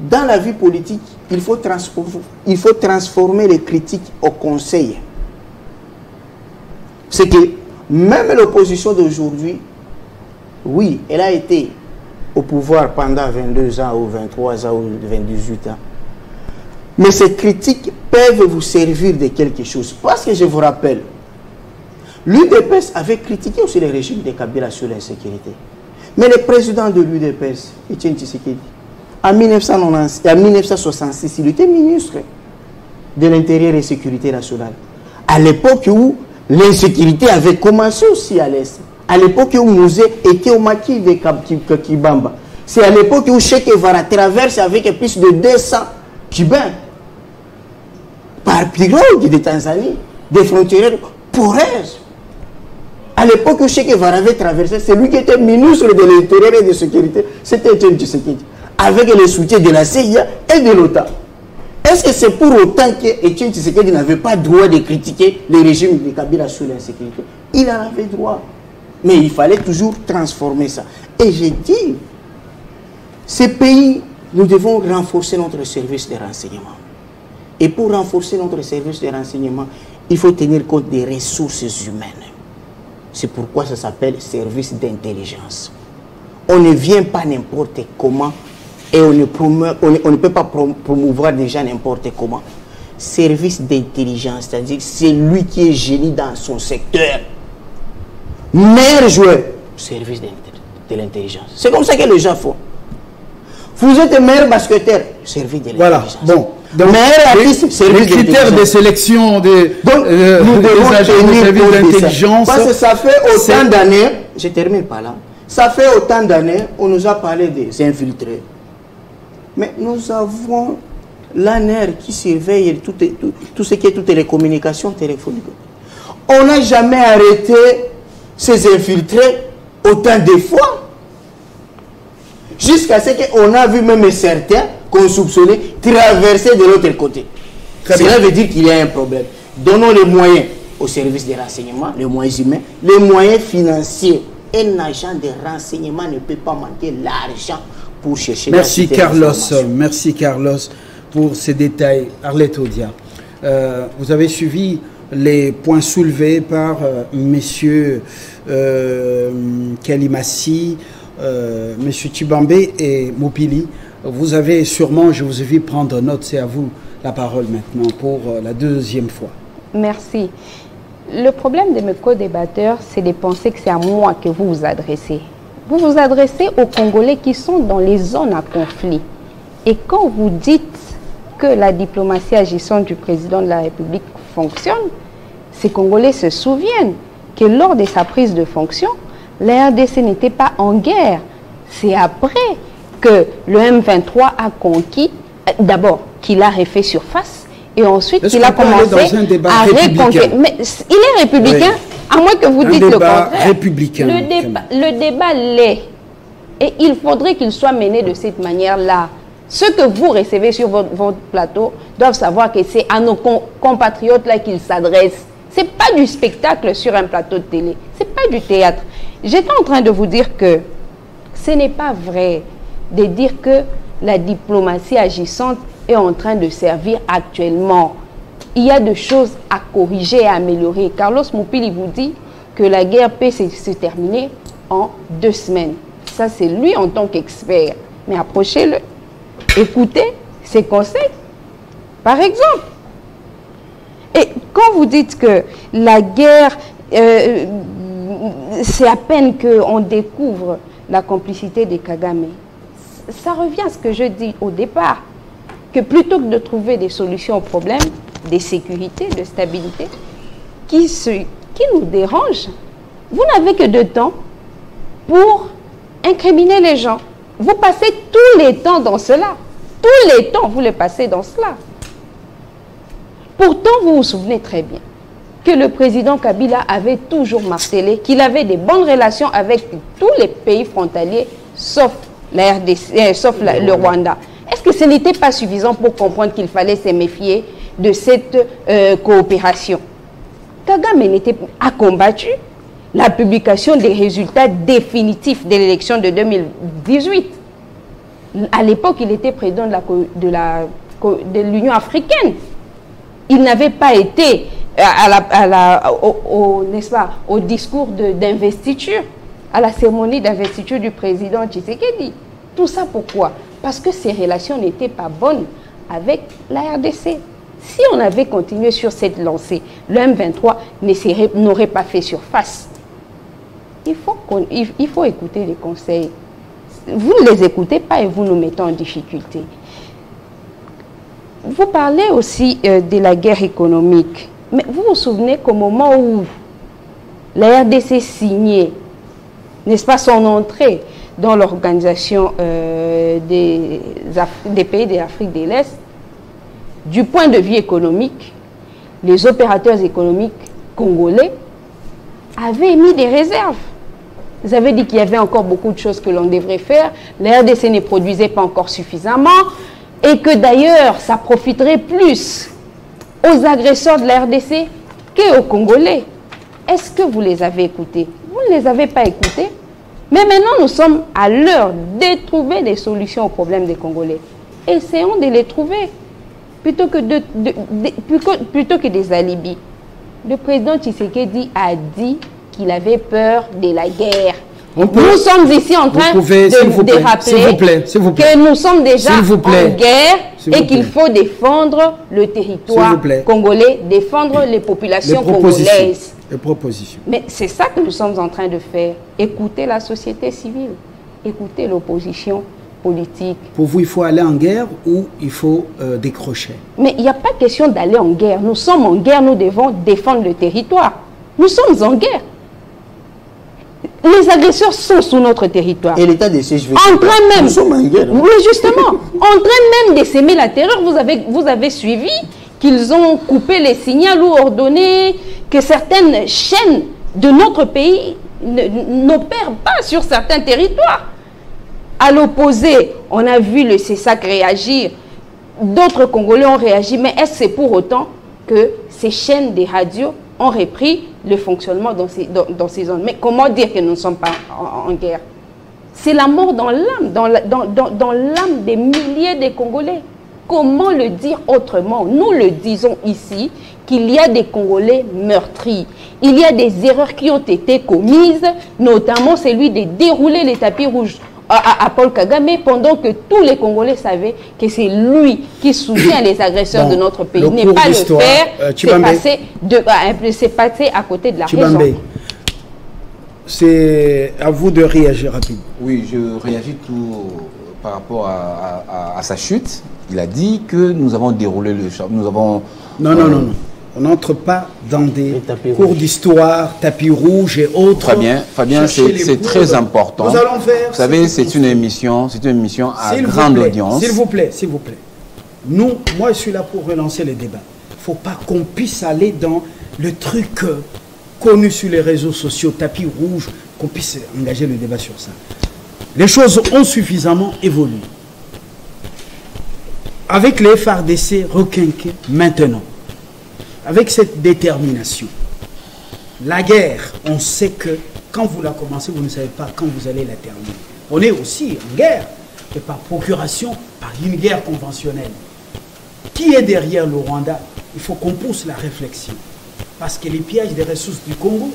Speaker 2: dans la vie politique, il faut transformer les critiques au conseil. C'est que même l'opposition d'aujourd'hui, oui, elle a été au pouvoir pendant 22 ans ou 23 ans ou 28 ans. Mais ces critiques peuvent vous servir de quelque chose. Parce que je vous rappelle, l'UDPS avait critiqué aussi le régime de Kabila sur l'insécurité. Mais le président de l'UDPS, Etienne Tshisekedi, en 1966, il était ministre de l'Intérieur et de la Sécurité nationale. À l'époque où l'insécurité avait commencé aussi à l'Est. À l'époque où Mouzé était au maquis de Kibamba. C'est à l'époque où Che Guevara traverse avec plus de 200 Cubains par pirogue de Tanzanie, des frontières poreuses. À l'époque où Che Guevara avait traversé, c'est lui qui était ministre de l'Intérieur et de la Sécurité, c'était Etienne Tshisekedi, avec le soutien de la CIA et de l'OTAN. Est-ce que c'est pour autant que Etienne Tshisekedi n'avait pas droit de critiquer le régime de Kabila sur l'insécurité? Il en avait droit. Mais il fallait toujours transformer ça. Et j'ai dit, ces pays, nous devons renforcer notre service de renseignement. Et pour renforcer notre service de renseignement, il faut tenir compte des ressources humaines. C'est pourquoi ça s'appelle service d'intelligence. On ne vient pas n'importe comment et on ne peut pas promouvoir des gens n'importe comment. Service d'intelligence, c'est-à-dire c'est lui qui est génie dans son secteur. Meilleur joueur, service d'intelligence. de l'intelligence. C'est comme ça que les gens font. Vous êtes meilleur basketteur, service de l'intelligence.
Speaker 1: Voilà, bon. Donc,
Speaker 2: meilleur artiste, service
Speaker 1: les
Speaker 2: de
Speaker 1: critères de
Speaker 2: l'intelligence.
Speaker 1: sélection des agents de service d'intelligence.
Speaker 2: Parce que ça fait autant d'années, je termine par là, ça fait autant d'années, on nous a parlé des infiltrés. Mais nous avons l'ANR qui surveille tout ce qui est toutes les communications téléphoniques. On n'a jamais arrêté ces infiltrés autant de fois. Jusqu'à ce qu'on a vu même certains qu'on soupçonnait traverser de l'autre côté. Cela veut dire qu'il y a un problème. Donnons les moyens au service des renseignements, les moyens humains, les moyens financiers. Un agent de renseignement ne peut pas manquer l'argent pour chercher.
Speaker 1: Merci Carlos, merci Carlos pour ces détails. Arlette Odia, vous avez suivi les points soulevés par messieurs Kalimassi, monsieur Tshibambe et Mopili. Vous avez sûrement, je vous ai vu prendre note, c'est à vous la parole maintenant pour la deuxième fois.
Speaker 3: Merci. Le problème de mes co-débatteurs, c'est de penser que c'est à moi que vous vous adressez. Vous vous adressez aux Congolais qui sont dans les zones à conflit. Et quand vous dites que la diplomatie agissante du président de la République fonctionne, ces Congolais se souviennent que lors de sa prise de fonction, la RDC n'était pas en guerre. C'est après que le M23 a conquis, d'abord qu'il a refait surface, et ensuite qu'il a commencé à reconquérir. Mais il est républicain, oui. À moins que vous dites le contraire.
Speaker 1: Républicain.
Speaker 3: Le débat l'est. Et il faudrait qu'il soit mené de cette manière-là. Ceux que vous recevez sur votre plateau doivent savoir que c'est à nos compatriotes-là qu'ils s'adressent. Ce n'est pas du spectacle sur un plateau de télé. Ce n'est pas du théâtre. J'étais en train de vous dire que ce n'est pas vrai de dire que la diplomatie agissante est en train de servir actuellement. Il y a des choses à corriger et à améliorer. Carlos Mopili vous dit que la guerre peut se terminer en 2 semaines. Ça, c'est lui en tant qu'expert. Mais approchez-le. Écoutez ses conseils. Par exemple. Et quand vous dites que la guerre, c'est à peine qu'on découvre la complicité des Kagame, ça revient à ce que je dis au départ, que plutôt que de trouver des solutions aux problèmes, de sécurité, de stabilité, qui nous dérangent, vous n'avez que 2 temps pour incriminer les gens. Vous passez tous les temps dans cela. Tous les temps, vous les passez dans cela. Pourtant, vous vous souvenez très bien que le président Kabila avait toujours martelé qu'il avait des bonnes relations avec tous les pays frontaliers, sauf la RDC, sauf le Rwanda. Est-ce que ce n'était pas suffisant pour comprendre qu'il fallait se méfier de cette coopération? Kagame a combattu la publication des résultats définitifs de l'élection de 2018. À l'époque, il était président de l'Union africaine. Il n'avait pas été n'est-ce pas, au discours d'investiture, à la cérémonie d'investiture du président Tshisekedi. Tout ça pourquoi? Parce que ses relations n'étaient pas bonnes avec la RDC. Si on avait continué sur cette lancée, le M23 n'aurait pas fait surface. Il faut écouter les conseils. Vous ne les écoutez pas et vous nous mettez en difficulté. Vous parlez aussi de la guerre économique. Mais vous vous souvenez qu'au moment où la RDC signait, n'est-ce pas, son entrée dans l'organisation des pays de l'Afrique de l'Est, du point de vue économique, les opérateurs économiques congolais avaient émis des réserves. Ils avaient dit qu'il y avait encore beaucoup de choses que l'on devrait faire. La RDC ne produisait pas encore suffisamment et que d'ailleurs, ça profiterait plus aux agresseurs de la RDC qu'aux Congolais. Est-ce que vous les avez écoutés? Vous ne les avez pas écoutés. Mais maintenant, nous sommes à l'heure de trouver des solutions aux problèmes des Congolais. Essayons de les trouver plutôt que des alibis. Le président Tshisekedi a dit qu'il avait peur de la guerre. Nous sommes ici en train de rappeler que nous sommes déjà en guerre et qu'il faut défendre le territoire congolais, défendre les populations congolaises.
Speaker 1: Les propositions.
Speaker 3: Mais c'est ça que nous sommes en train de faire. Écouter la société civile, écouter l'opposition politique.
Speaker 1: Pour vous, il faut aller en guerre ou il faut décrocher?
Speaker 3: Mais il n'y a pas question d'aller en guerre. Nous sommes en guerre, nous devons défendre le territoire. Nous sommes en guerre. Les agresseurs sont sous notre territoire.
Speaker 2: Et l'état de siège,
Speaker 3: en train même,
Speaker 2: nous sommes en guerre.
Speaker 3: Oui, justement, en train même de s'aimer la terreur. Vous avez suivi qu'ils ont coupé les signaux ou ordonné que certaines chaînes de notre pays n'opèrent pas sur certains territoires. À l'opposé, on a vu le CESAC réagir. D'autres Congolais ont réagi, mais est-ce que c'est pour autant que ces chaînes de radio ont repris le fonctionnement dans ces zones? Mais comment dire que nous ne sommes pas en guerre? C'est la mort dans l'âme, dans l'âme des milliers de Congolais. Comment le dire autrement? Nous le disons ici, qu'il y a des Congolais meurtris. Il y a des erreurs qui ont été commises, notamment celui de dérouler les tapis rouges à Paul Kagame, pendant que tous les Congolais savaient que c'est lui qui soutient les agresseurs de notre pays. Ne pas le faire, c'est passer à côté de la raison.
Speaker 1: C'est à vous de réagir rapidement.
Speaker 4: Oui, je réagis tout par rapport à sa chute. Il a dit que nous avons déroulé le champ. Nous avons...
Speaker 1: Non. On n'entre pas dans des cours d'histoire, tapis rouge et autres.
Speaker 4: Fabien, c'est très important.
Speaker 1: Nous allons faire...
Speaker 4: Vous savez, c'est une émission à grande audience.
Speaker 1: S'il vous plaît. Moi, je suis là pour relancer les débats. Il ne faut pas qu'on puisse aller dans le truc connu sur les réseaux sociaux, tapis rouge, qu'on puisse engager le débat sur ça. Les choses ont suffisamment évolué. Avec les FARDC requinqués maintenant, avec cette détermination, la guerre, on sait que quand vous la commencez, vous ne savez pas quand vous allez la terminer. On est aussi en guerre, et par procuration, par une guerre conventionnelle. Qui est derrière le Rwanda? Il faut qu'on pousse la réflexion. Parce que les pièges des ressources du Congo,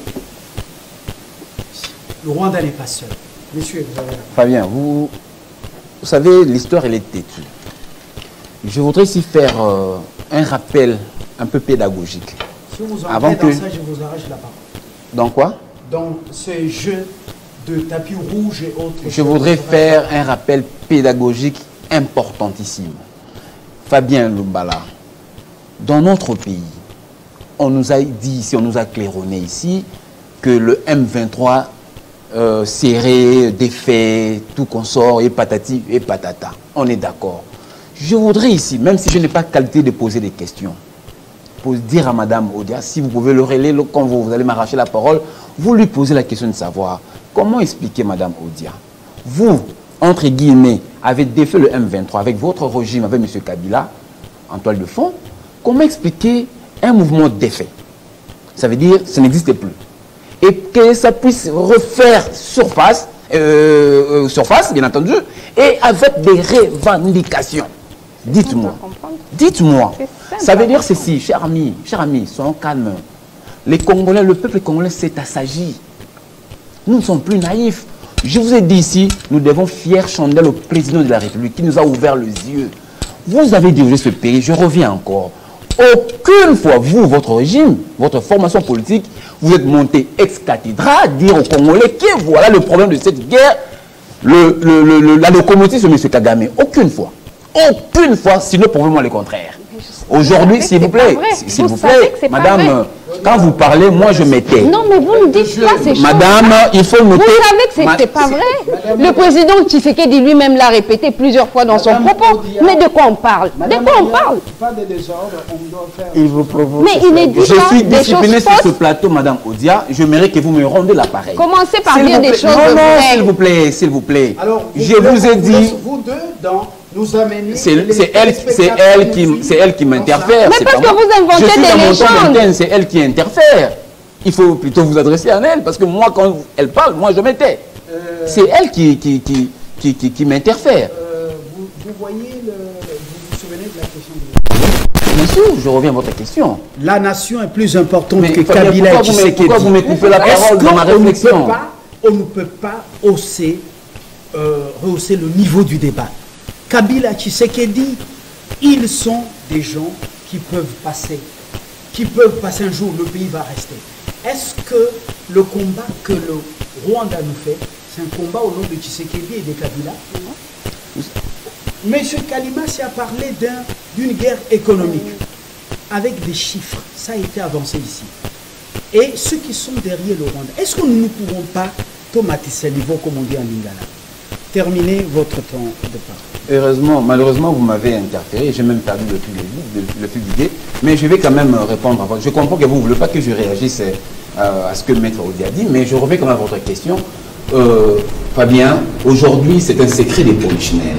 Speaker 1: le Rwanda n'est pas seul. Monsieur, vous avez la parole.
Speaker 4: Fabien, vous savez, l'histoire, elle est têtue. Je voudrais ici faire un rappel un peu pédagogique.
Speaker 1: Si vous entrez dans ça, je vous arrache la parole.
Speaker 4: Dans quoi?
Speaker 1: Dans ce jeu de tapis rouge et autres.
Speaker 4: Je voudrais faire un rappel pédagogique importantissime. Fabien Lumbala, dans notre pays, on nous a dit ici, on nous a claironné ici, que le M23 serait défait, tout consort, et patati et patata. On est d'accord. Je voudrais ici, même si je n'ai pas qualité de poser des questions, pour dire à Madame Odia, si vous pouvez le relayer, quand vous allez m'arracher la parole, vous lui posez la question de savoir comment expliquer Madame Odia. Vous, entre guillemets, avez défait le M23 avec votre régime, avec M. Kabila, en toile de fond. Comment expliquer un mouvement défait? Ça veut dire que ça n'existe plus. Et que ça puisse refaire surface, bien entendu, et avec des revendications. Dites-moi. Dites-moi. Ça veut dire ceci, chers amis, soyons calmes. Les Congolais, le peuple congolais s'est assagi. Nous ne sommes plus naïfs. Je vous ai dit ici, nous devons fier chandelle au président de la République qui nous a ouvert les yeux. Vous avez dirigé ce pays, je reviens encore. Aucune fois, vous, votre régime, votre formation politique, vous êtes monté ex cathedra à dire aux Congolais que voilà le problème de cette guerre, la locomotive de M. Kagame. Aucune fois. Aucune fois, sinon probablement le contraire. Aujourd'hui, s'il vous plaît, madame, quand vous parlez, moi je m'étais.
Speaker 3: Non, mais vous ne dites pas ces choses.
Speaker 4: Madame, il faut noter.
Speaker 3: Vous savez que ce n'est pas vrai. Le président Tshisekedi lui-même l'a répété plusieurs fois dans son propos. Mais de quoi on parle? De quoi on parle?
Speaker 1: Pas de désordre, on doit faire...
Speaker 2: Il vous provoque.
Speaker 3: Mais il est dit
Speaker 4: je suis discipliné sur ce plateau, Madame Odia. J'aimerais que vous me rendez l'appareil.
Speaker 3: Commencez par dire des choses.
Speaker 4: Non, s'il vous plaît, s'il vous plaît.
Speaker 1: Alors,
Speaker 4: je vous ai dit...
Speaker 1: Vous deux, dans... nous amener...
Speaker 4: C'est elle qui m'interfère.
Speaker 3: Mais parce que vous inventez des légendes.
Speaker 4: C'est elle qui interfère. Il faut plutôt vous adresser à elle, parce que moi, quand elle parle, moi je m'étais. C'est elle qui m'interfère.
Speaker 1: Vous voyez, vous vous souvenez de la question de...
Speaker 4: Bien sûr, je reviens à votre question.
Speaker 1: La nation est plus importante que Kabila et Tshisekedi.
Speaker 4: Pourquoi vous me coupez la parole dans ma réflexion?
Speaker 1: on ne peut pas rehausser le niveau du débat. Kabila, Tshisekedi, ils sont des gens qui peuvent passer un jour, le pays va rester. Est-ce que le combat que le Rwanda nous fait, c'est un combat au nom de Tshisekedi et de Kabila? Monsieur Kalimas a parlé d'une guerre économique avec des chiffres. Ça a été avancé ici. Et ceux qui sont derrière le Rwanda, est-ce que nous ne pouvons pas tomber ce niveau, comme on dit en lingala? Terminez votre temps de parole.
Speaker 4: Malheureusement, vous m'avez interféré. J'ai même perdu le fil d'idée. Mais je vais quand même répondre à votre... Je comprends que vous ne voulez pas que je réagisse à ce que Maître Audi a dit, mais je reviens quand même à votre question. Fabien, aujourd'hui, c'est un secret des polichinelles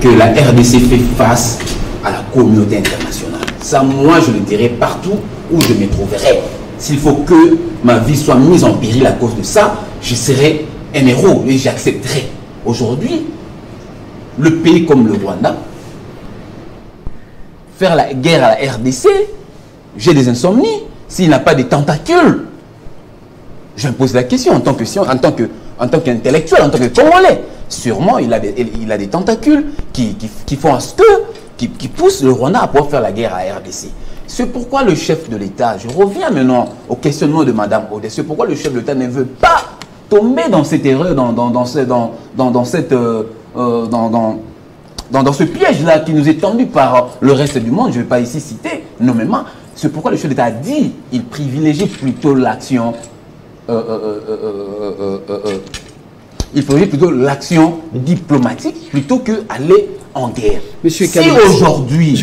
Speaker 4: que la RDC fait face à la communauté internationale. Ça, moi, je le dirai partout où je me trouverai. S'il faut que ma vie soit mise en péril à cause de ça, je serai un héros et j'accepterai. Aujourd'hui, le pays comme le Rwanda, faire la guerre à la RDC, j'ai des insomnies. S'il n'a pas des tentacules, je me pose la question en tant qu'intellectuel, en tant que Congolais. Sûrement, il a des tentacules qui font à ce qui poussent le Rwanda à pouvoir faire la guerre à la RDC. C'est pourquoi le chef de l'État, je reviens maintenant au questionnement de Mme Odès, c'est pourquoi le chef de l'État ne veut pas tomber dans cette erreur, dans ce piège-là qui nous est tendu par le reste du monde. Je ne vais pas ici citer nommément. C'est pourquoi le chef d'État a dit qu'il privilégie plutôt l'action. Il faudrait plutôt l'action diplomatique plutôt qu'aller en guerre.
Speaker 1: Monsieur
Speaker 4: si aujourd'hui,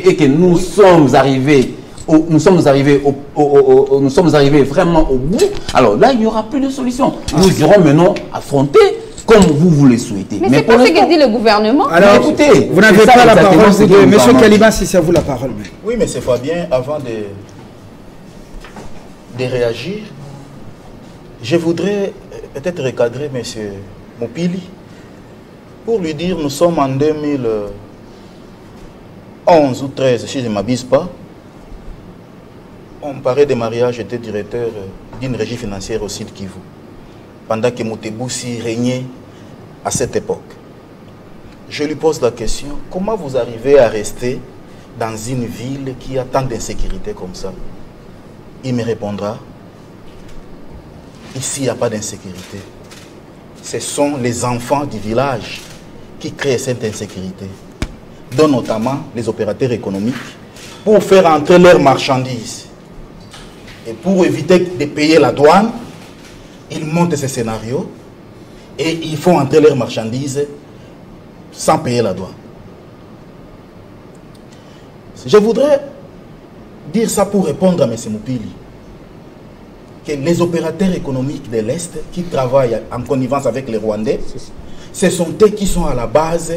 Speaker 4: et que nous sommes arrivés vraiment au bout, alors là, il n'y aura plus de solution. Nous irons maintenant affronter comme vous le souhaitez.
Speaker 3: Mais c'est pas ce que dit le gouvernement.
Speaker 1: Alors, écoutez, vous n'avez pas la parole. Monsieur Kalima, si c'est à vous la parole.
Speaker 5: Oui, mais c'est Fabien, avant de réagir, je voudrais peut-être recadrer M. Mopili pour lui dire, nous sommes en 2011 ou 13, si je ne m'abuse pas. On parlait de mariage, j'étais directeur d'une régie financière au Sud Kivu, pendant que Moutebousi régnait à cette époque. Je lui pose la question, comment vous arrivez à rester dans une ville qui a tant d'insécurité comme ça? Il me répondra, ici il n'y a pas d'insécurité. Ce sont les enfants du village qui créent cette insécurité, dont notamment les opérateurs économiques, pour faire entrer leurs marchandises. Et pour éviter de payer la douane, ils montent ces scénarios et ils font entrer leurs marchandises sans payer la douane. Je voudrais dire ça pour répondre à M. Moupili, que les opérateurs économiques de l'Est qui travaillent en connivence avec les Rwandais, ce sont eux qui sont à la base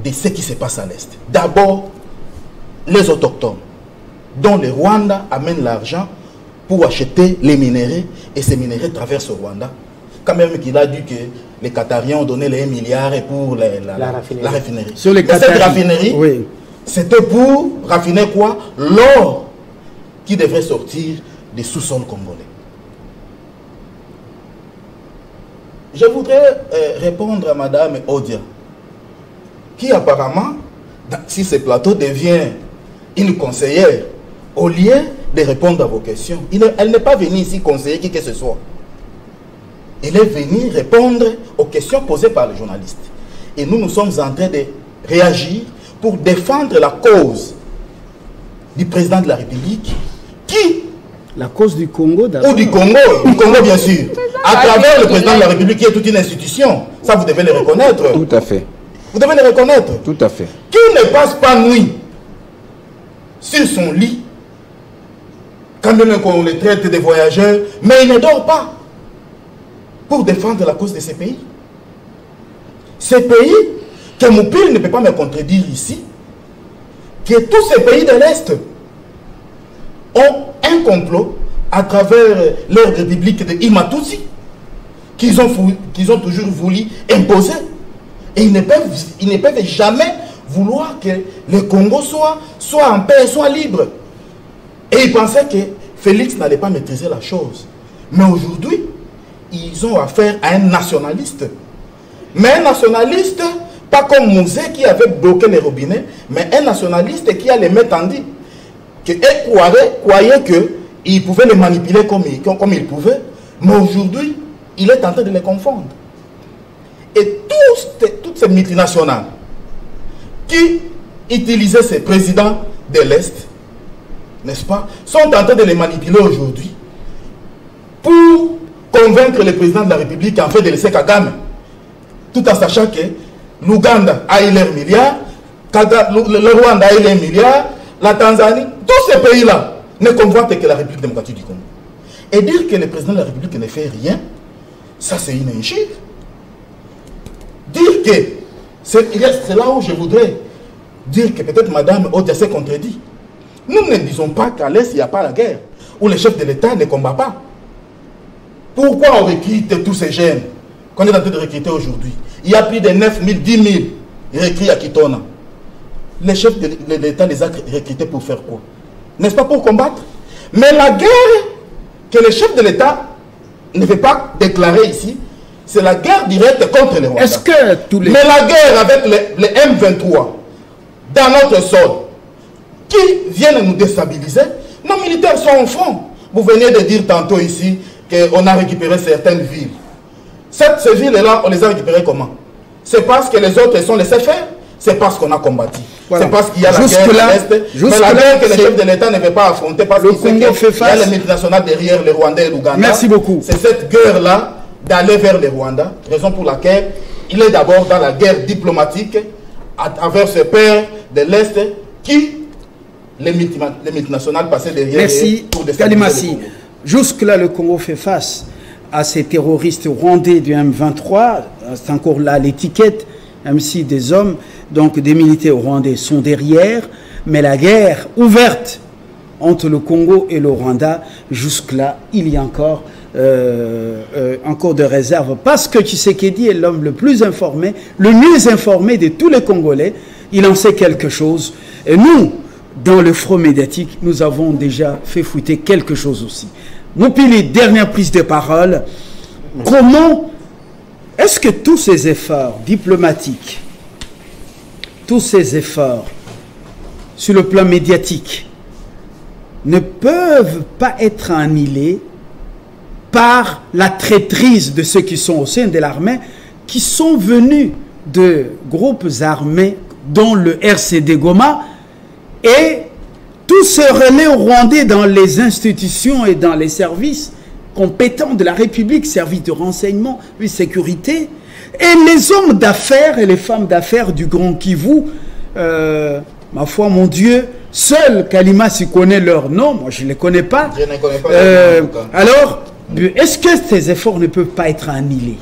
Speaker 5: de ce qui se passe à l'Est. D'abord, les autochtones, dont le Rwanda amène l'argent pour acheter les minéraux, et ces minéraux traversent le Rwanda. Quand même qu'il a dit que les Qatariens ont donné les 1 milliard pour la raffinerie.
Speaker 1: Sur les
Speaker 5: cette raffinerie,
Speaker 1: oui,
Speaker 5: c'était pour raffiner quoi? L'or qui devrait sortir des sous-sols congolais. Je voudrais répondre à Mme Odia, qui apparemment, si ce plateau devient une conseillère, au lieu de répondre à vos questions, elle n'est pas venue ici conseiller qui que ce soit. Elle est venue répondre aux questions posées par les journalistes. Et nous sommes en train de réagir pour défendre la cause du président de la République qui...
Speaker 1: La cause du Congo d'abord.
Speaker 5: Ou du Congo bien sûr. À travers le président de la République qui est toute une institution. Ça, vous devez le reconnaître.
Speaker 4: Tout à fait.
Speaker 5: Vous devez le reconnaître.
Speaker 4: Tout à fait.
Speaker 5: Qui ne passe pas nuit sur son lit quand on le traite de voyageurs, mais il ne dort pas pour défendre la cause de ces pays. Ces pays, que Moupil ne peut pas me contredire ici, que tous ces pays de l'Est ont un complot à travers leur république de Imatusi qu'ils ont toujours voulu imposer. Et ils ne peuvent jamais vouloir que le Congo soit en paix, soit libre. Et ils pensaient que Félix n'allait pas maîtriser la chose. Mais aujourd'hui, ils ont affaire à un nationaliste. Mais un nationaliste, pas comme Mouzé qui avait bloqué les robinets, mais un nationaliste qui a les mains tendues. Et croyait qu'il pouvait les manipuler comme il pouvait. Mais aujourd'hui, il est en train de les confondre. Et toutes ces multinationales qui utilisaient ces présidents de l'Est, n'est-ce pas, sont en train de les manipuler aujourd'hui pour convaincre le président de la République en fait de laisser Kagame. Tout en sachant que l'Ouganda a eu leurs milliards, le Rwanda a eu leurs milliards, la Tanzanie, tous ces pays-là ne convoitent que la République démocratique du Congo. Et dire que le président de la République ne fait rien, ça c'est une injure. Dire que, c'est là où je voudrais dire que peut-être Madame Odia s'est contredit. Nous ne disons pas qu'à l'Est, il n'y a pas la guerre, où le chef de l'État ne combat pas. Pourquoi on recrute tous ces jeunes qu'on est en train de recruter aujourd'hui? Il y a plus de 9 000, 10 000 recrutés à Kitona. Les chefs de l'État les a recrutés pour faire quoi? N'est-ce pas pour combattre? Mais la guerre que le chef de l'État ne veut pas déclarer ici, c'est la guerre directe contre les Rwandais.
Speaker 1: Est-ce que tous les...
Speaker 5: Mais la guerre avec les M23 dans notre sol, qui viennent nous déstabiliser, nos militaires sont en front. Vous venez de dire tantôt ici qu'on a récupéré certaines villes. Ces villes-là, on les a récupérées comment? C'est parce que les autres sont laissés faire? C'est parce qu'on a combattu. Voilà. C'est parce qu'il y a la guerre à l'Est. Mais la guerre que le chef de l'État ne veut pas affronter parce qu'il sait qu'il y a les multinationales derrière les Rwandais et l'Ouganda.
Speaker 1: Merci beaucoup.
Speaker 5: C'est cette guerre-là d'aller vers les Rwandais, raison pour laquelle il est d'abord dans la guerre diplomatique à travers ce père de l'Est qui les multinationales passaient derrière.
Speaker 1: Merci, Kalimassi. Jusque-là, le Congo fait face à ces terroristes rwandais du M23. C'est encore là l'étiquette, même si des hommes, donc des militaires rwandais sont derrière. Mais la guerre ouverte entre le Congo et le Rwanda, jusque-là, il y a encore de réserve. Parce que Tshisekedi est l'homme le plus informé, le mieux informé de tous les Congolais. Il en sait quelque chose. Et nous, dans le front médiatique, nous avons déjà fait fouetter quelque chose aussi. Moupili, dernière prise de parole. Comment est-ce que tous ces efforts diplomatiques, tous ces efforts sur le plan médiatique ne peuvent pas être annihilés par la traîtrise de ceux qui sont au sein de l'armée, qui sont venus de groupes armés dont le RCD Goma, et tout ce relais rwandais dans les institutions et dans les services compétents de la République, services de renseignement et sécurité, et les hommes d'affaires et les femmes d'affaires du Grand Kivu, ma foi, mon Dieu, seul Kalimassi connaît leur nom, moi je ne les connais pas.
Speaker 5: Je ne connais pas leur nom,
Speaker 1: alors, est-ce que ces efforts ne peuvent pas être annihilés?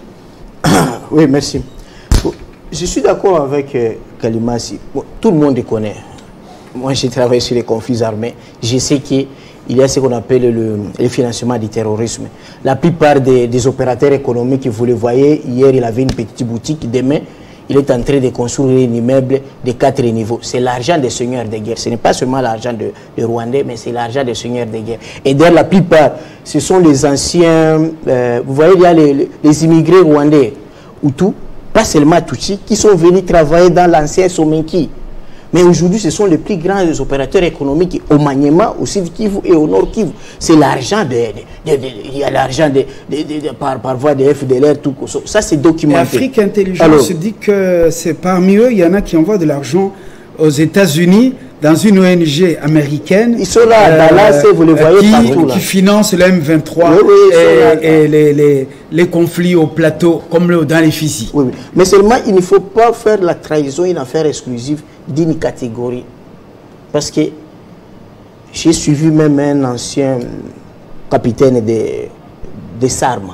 Speaker 2: Oui, merci. Je suis d'accord avec Kalimassi. Bon, tout le monde les connaît. Moi, j'ai travaillé sur les conflits armés. Je sais qu'il y a ce qu'on appelle le financement du terrorisme. La plupart des opérateurs économiques, vous le voyez, hier, il avait une petite boutique. Demain, il est en train de construire un immeuble de 4 niveaux. C'est l'argent des seigneurs de guerre. Ce n'est pas seulement l'argent des Rwandais, mais c'est l'argent des seigneurs de guerre. Et d'ailleurs, la plupart, ce sont les anciens... vous voyez, il y a les immigrés rwandais, Hutus, pas seulement Tutsis, qui sont venus travailler dans l'ancien Somenki. Mais aujourd'hui, ce sont les plus grands opérateurs économiques au Maniema, au Sud Kivu et au Nord Kivu. C'est l'argent il y a l'argent par voie de FDLR, tout ça c'est documenté.
Speaker 1: Afrique Intelligence dit que c'est parmi eux, il y en a qui envoient de l'argent aux États-Unis dans une ONG américaine.
Speaker 2: Ils sont là, Dallas, vous les voyez partout.
Speaker 1: Qui finance le M23 et les conflits au plateau, comme dans les Fizi.
Speaker 2: Oui, oui. Mais seulement, il ne faut pas faire la trahison une affaire exclusive d'une catégorie. Parce que j'ai suivi même un ancien capitaine des SARM,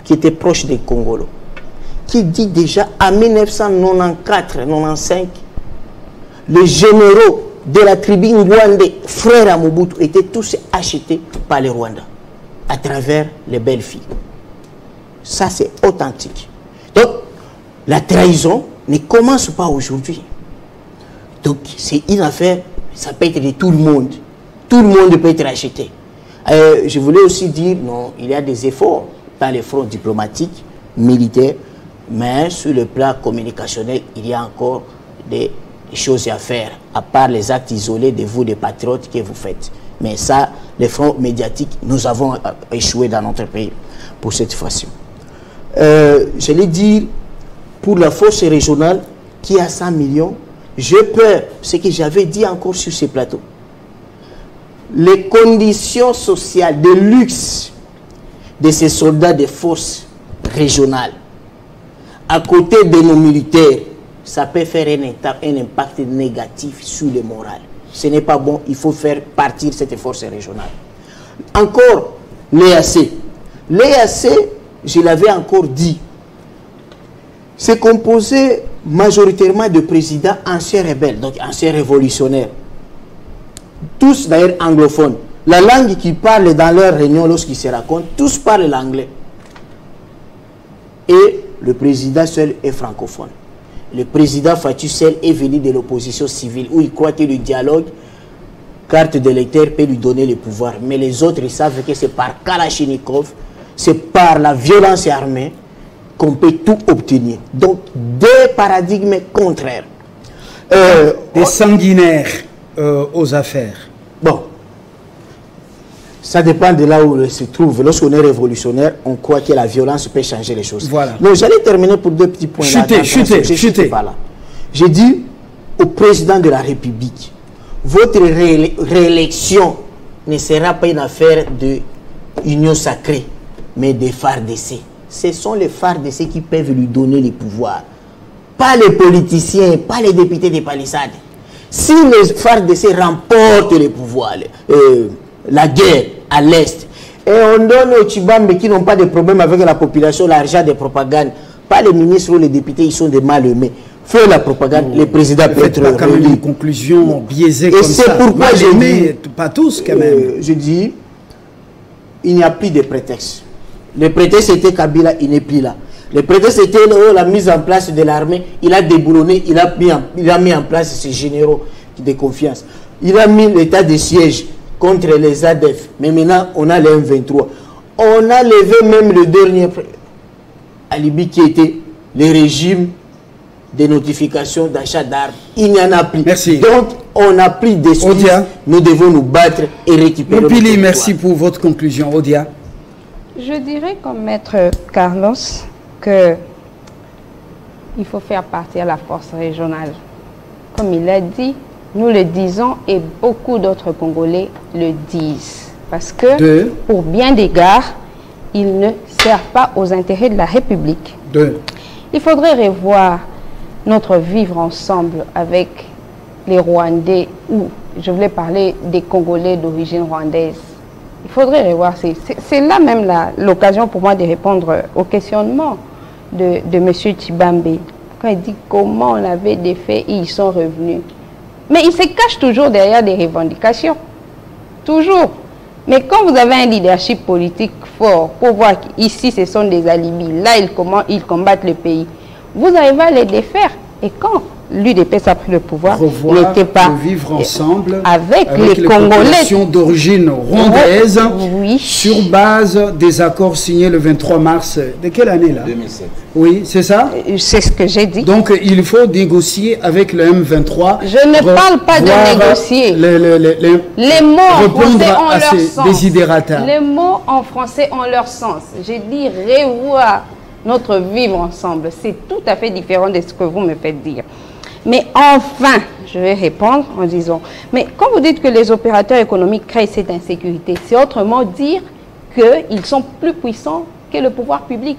Speaker 2: qui était proche des Congolos, qui dit déjà en 1994-95, les généraux de la tribu rwandais, frères à Mobutu, étaient tous achetés par les Rwandais à travers les belles filles. Ça, c'est authentique. Donc, la trahison ne commence pas aujourd'hui. Donc, c'est une affaire, ça peut être de tout le monde. tout le monde peut être acheté. Je voulais aussi dire, non, il y a des efforts dans les fronts diplomatiques, militaires, mais sur le plan communicationnel, il y a encore des choses à faire, à part les actes isolés de vous, des patriotes que vous faites. Mais ça, les fronts médiatiques, nous avons échoué dans notre pays pour cette fois-ci. Je l'ai dit, pour la force régionale qui a 100 millions, j'ai peur, ce que j'avais dit encore sur ces plateaux. Les conditions sociales de luxe de ces soldats des forces régionales, à côté de nos militaires, ça peut faire un impact négatif sur le moral. Ce n'est pas bon, il faut faire partir cette force régionale. Encore, l'EAC. L'EAC, je l'avais encore dit, c'est composé majoritairement de présidents anciens rebelles, donc anciens révolutionnaires. Tous d'ailleurs anglophones. La langue qu'ils parlent dans leurs réunions lorsqu'ils se racontent, tous parlent l'anglais. Et le président seul est francophone. Le président Fatou Sel est venu de l'opposition civile où il croit que le dialogue, carte d'électeur, peut lui donner le pouvoir. Mais les autres, ils savent que c'est par Kalachnikov, c'est par la violence armée qu'on peut tout obtenir. Donc, deux paradigmes contraires.
Speaker 1: Des sanguinaires aux affaires.
Speaker 2: Bon. Ça dépend de là où on se trouve. Lorsqu'on est révolutionnaire, on croit que la violence peut changer les choses.
Speaker 1: Voilà.
Speaker 2: Donc, j'allais terminer pour deux petits points.
Speaker 1: Chutez.
Speaker 2: J'ai dit au président de la République, votre réélection ne sera pas une affaire de union sacrée, mais des FARDC. Ce sont les FARDC qui peuvent lui donner le pouvoir. Pas les politiciens, pas les députés des palissades. Si les FARDC remportent le pouvoir, la guerre à l'Est, et on donne aux Tchibambe qui n'ont pas de problème avec la population l'argent de propagande, pas les ministres ou les députés, ils sont des mal aimés. Fait la propagande, les présidents peuvent être
Speaker 1: quand même une conclusion biaisée comme ça.
Speaker 2: Et c'est pourquoi j'ai dit,
Speaker 1: pas tous quand même.
Speaker 2: Je dis, il n'y a plus de prétexte. Le prétexte était Kabila, il n'est plus là. Le prétexte était la mise en place de l'armée, il a déboulonné, il a mis en place ses généraux de confiance. Il a mis l'état de siège contre les ADF. Mais maintenant, on a les M23. On a levé même le dernier alibi qui était le régime de notification d'achat d'armes. Il n'y en a plus.
Speaker 1: Merci.
Speaker 2: Donc, on a pris des excuses. Nous devons nous battre et récupérer.
Speaker 1: Pili, merci pour votre conclusion. Odia.
Speaker 3: Je dirais comme maître Carlos que il faut faire partir la force régionale. Comme il l'a dit, nous le disons et beaucoup d'autres Congolais le disent. Parce que, pour bien d'égards, ils ne servent pas aux intérêts de la République. Il faudrait revoir notre vivre ensemble avec les Rwandais, ou je voulais parler des Congolais d'origine rwandaise. Il faudrait revoir, c'est là même l'occasion pour moi de répondre au questionnement de M. Tchibambe. Quand il dit comment on avait des faits et ils sont revenus. Mais il se cache toujours derrière des revendications. Toujours. Mais quand vous avez un leadership politique fort, pour voir qu'ici ce sont des alibis, là ils combattent le pays, vous arrivez à les défaire. Et quand l'UDPS a pris le pouvoir, il n'était pas
Speaker 1: vivre ensemble
Speaker 3: avec les Congolais
Speaker 1: d'origine rwandaise, sur base des accords signés le 23 mars. De quelle année là?
Speaker 4: 2007.
Speaker 1: Oui, c'est ça?
Speaker 3: C'est ce que j'ai dit.
Speaker 1: Donc il faut négocier avec le M23.
Speaker 3: Je ne parle pas de négocier. Les mots en français ont leur sens. Les mots en français ont leur sens. J'ai dit revoir notre vivre ensemble. C'est tout à fait différent de ce que vous me faites dire. Mais enfin, je vais répondre en disant, mais quand vous dites que les opérateurs économiques créent cette insécurité, c'est autrement dire qu'ils sont plus puissants que le pouvoir public.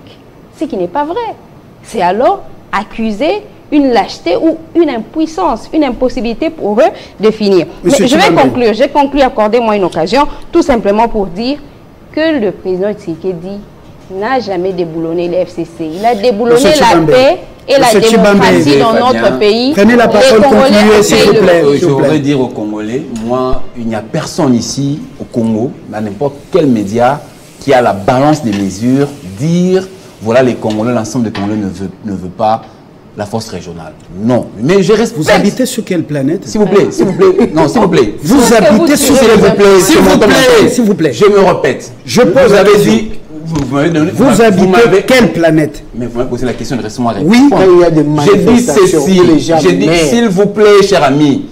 Speaker 3: Ce qui n'est pas vrai. C'est alors accuser une lâcheté ou une impuissance, une impossibilité pour eux de finir. Mais je vais conclure. J'ai conclu, accordez-moi une occasion, tout simplement pour dire que le président Tshisekedi n'a jamais déboulonné les FCC. Il a déboulonné la paix et la démocratie dans notre pays.
Speaker 1: Prenez la parole, concluez s'il vous plaît.
Speaker 4: Je voudrais dire aux Congolais, moi, il n'y a personne ici au Congo, dans n'importe quel média, qui a la balance des mesures, dire, voilà les Congolais, l'ensemble des Congolais ne veut pas la force régionale. Non, mais je respecte.
Speaker 1: Vous habitez sur quelle planète?
Speaker 4: S'il vous plaît, s'il vous plaît. Non, s'il vous plaît.
Speaker 1: Vous habitez sur
Speaker 4: S'il vous plaît,
Speaker 1: S'il vous plaît, s'il vous plaît.
Speaker 4: Je me répète.
Speaker 1: Je pose
Speaker 4: vous
Speaker 1: la
Speaker 4: avez
Speaker 1: question.
Speaker 4: dit. Vous m'avez donné.
Speaker 1: Vous habitez quelle planète?
Speaker 4: Mais vous m'avez posé la question, laissez-moi répondre.
Speaker 1: Oui,
Speaker 2: il y a des
Speaker 4: J'ai dit
Speaker 2: manifestations
Speaker 4: ceci.
Speaker 2: où les gens
Speaker 4: J'ai dit,
Speaker 2: meurent.
Speaker 4: s'il vous plaît, cher ami.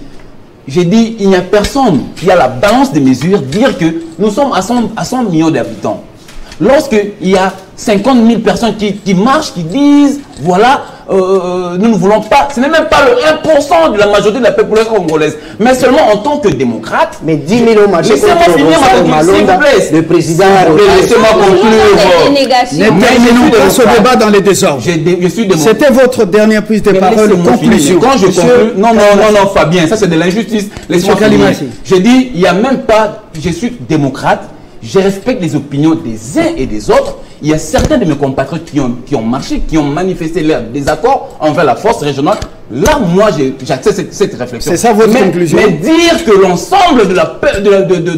Speaker 4: J'ai dit, il n'y a personne qui a la balance des mesures, dire que nous sommes à 100 millions d'habitants. Lorsqu'il y a 50 000 personnes qui marchent, qui disent, voilà, nous ne voulons pas, ce n'est même pas le 1% de la majorité de la population congolaise, mais seulement en tant que démocrate.
Speaker 2: Mais 10 000 au marché
Speaker 4: Laissez-moi
Speaker 2: contre
Speaker 4: finir ma
Speaker 2: Malonda,
Speaker 4: s'il vous plaît.
Speaker 2: le président
Speaker 4: Laissez-moi conclure.
Speaker 1: N'intervenons pas ce débat dans les désordres.
Speaker 4: Je suis démocrate.
Speaker 1: C'était votre dernière prise de
Speaker 4: Mais
Speaker 1: parole,
Speaker 4: laissez-moi
Speaker 1: conclusion.
Speaker 4: finir. Quand je conclue, non, Fabien, ça c'est de l'injustice. Laissez-moi finir.
Speaker 1: Kalimasi.
Speaker 4: J'ai dit, il n'y a même pas, je suis démocrate, je respecte les opinions des uns et des autres. Il y a certains de mes compatriotes qui ont marché, qui ont manifesté leur désaccord envers la force régionale. Là, moi, j'accepte cette réflexion.
Speaker 1: C'est ça votre conclusion?
Speaker 4: Mais dire que l'ensemble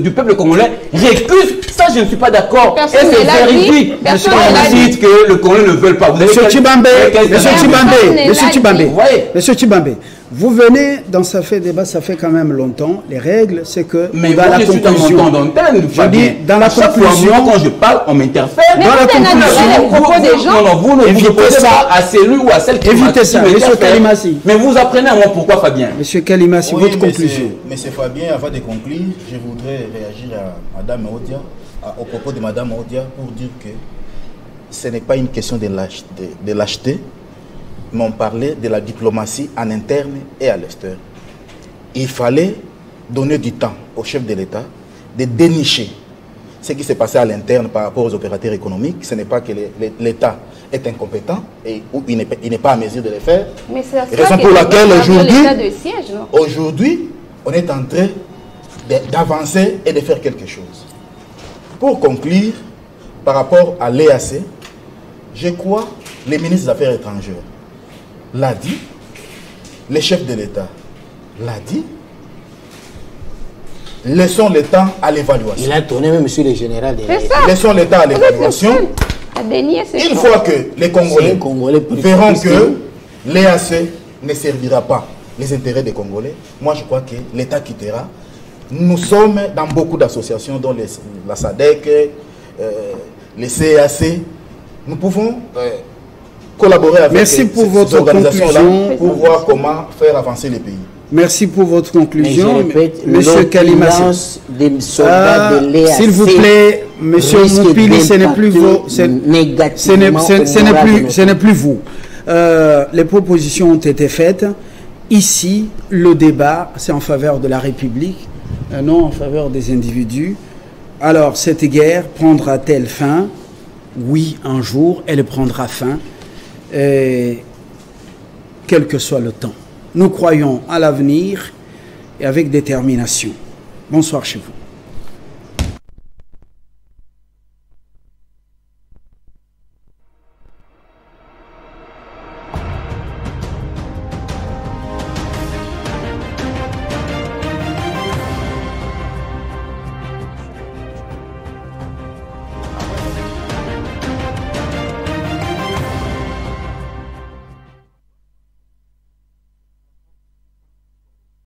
Speaker 4: du peuple congolais récuse, ça, je ne suis pas d'accord. Et
Speaker 3: Personne
Speaker 4: c'est
Speaker 3: ne l'a dit.
Speaker 4: véridique.
Speaker 3: Personne
Speaker 4: Quand
Speaker 3: ne l'a
Speaker 4: vous
Speaker 3: dit.
Speaker 4: dites que le Congolais ne veut pas. Vous avez
Speaker 1: Monsieur
Speaker 4: quel-
Speaker 1: Tshibambe,
Speaker 4: quel-
Speaker 1: Monsieur
Speaker 4: quel-
Speaker 1: Tshibambe,
Speaker 3: Personne
Speaker 1: Monsieur
Speaker 3: ne
Speaker 1: Tshibambe,
Speaker 3: l'a
Speaker 4: dit. Ouais.
Speaker 1: Monsieur Tshibambe, vous venez dans ça fait débat, ça fait quand même longtemps. Les règles, c'est que
Speaker 4: Mais
Speaker 1: dans
Speaker 4: moi,
Speaker 1: la
Speaker 4: je suis dans mon temps
Speaker 1: conclusion,
Speaker 4: d'antenne,
Speaker 1: je
Speaker 4: Fabien.
Speaker 1: dis dans la
Speaker 4: À chaque fois,
Speaker 1: conclusion,
Speaker 4: moi, quand je parle, on m'interfère.
Speaker 3: Mais
Speaker 1: dans la
Speaker 3: vous analysez
Speaker 1: conclusion,
Speaker 3: les propos des gens.
Speaker 4: Non, vous ne
Speaker 1: Évitez
Speaker 4: opposez
Speaker 1: ça.
Speaker 4: pas à celui ou à celle qui
Speaker 1: Évitez ça,
Speaker 4: m'interfère.
Speaker 1: Monsieur Kalimasi.
Speaker 4: Mais vous apprenez à moi pourquoi, Fabien.
Speaker 1: Monsieur Kalimasi,
Speaker 5: Oui,
Speaker 1: votre conclusion.
Speaker 5: Monsieur Fabien, avant de conclure, je voudrais réagir à Madame Odia, au propos de Madame Odia, pour dire que ce n'est pas une question de lâcheté, mais on parlait de la diplomatie en interne et à l'extérieur. Il fallait donner du temps au chef de l'État de dénicher ce qui s'est passé à l'interne par rapport aux opérateurs économiques. Ce n'est pas que l'État est incompétent et ou il n'est pas à mesure de le faire.
Speaker 3: Mais c'est
Speaker 5: Raison pour laquelle
Speaker 3: l'état de siège, non?
Speaker 5: aujourd'hui, on est en train d'avancer et de faire quelque chose. Pour conclure, par rapport à l'EAC, je crois les ministres des Affaires étrangères l'a dit, les chefs de l'État l'a dit. Laissons le temps à l'évaluation.
Speaker 2: Il a tourné même sur le général de
Speaker 3: C'est ça.
Speaker 5: Laissons le temps à
Speaker 3: Vous êtes le
Speaker 5: l'évaluation.
Speaker 3: seul à dénier ces
Speaker 5: Une
Speaker 3: choses.
Speaker 5: fois que les Congolais,
Speaker 2: plus
Speaker 5: verront
Speaker 2: plus
Speaker 5: que l'EAC ne servira pas les intérêts des Congolais, moi je crois que l'État quittera. Nous sommes dans beaucoup d'associations, dont la SADC, les CAC. Nous pouvons collaborer avec
Speaker 1: Merci pour
Speaker 5: ces
Speaker 1: votre
Speaker 5: organisations-là
Speaker 1: conclusion.
Speaker 5: pour voir comment faire avancer le pays.
Speaker 1: Merci pour votre
Speaker 2: Mais je
Speaker 1: conclusion.
Speaker 2: répète,
Speaker 1: Monsieur Kalimasi.
Speaker 2: l'opulence des soldats de l'EAC,
Speaker 1: S'il vous plaît, Monsieur
Speaker 2: risque
Speaker 1: Moupili, ce n'est plus vous.
Speaker 2: d'impacter négativement
Speaker 1: Ce n'est plus vous. Les propositions ont été faites. Ici, le débat, c'est en faveur de la République, non en faveur des individus. Alors, cette guerre prendra-t-elle fin? Oui, un jour, elle prendra fin, quel que soit le temps. Nous croyons à l'avenir et avec détermination. Bonsoir chez vous.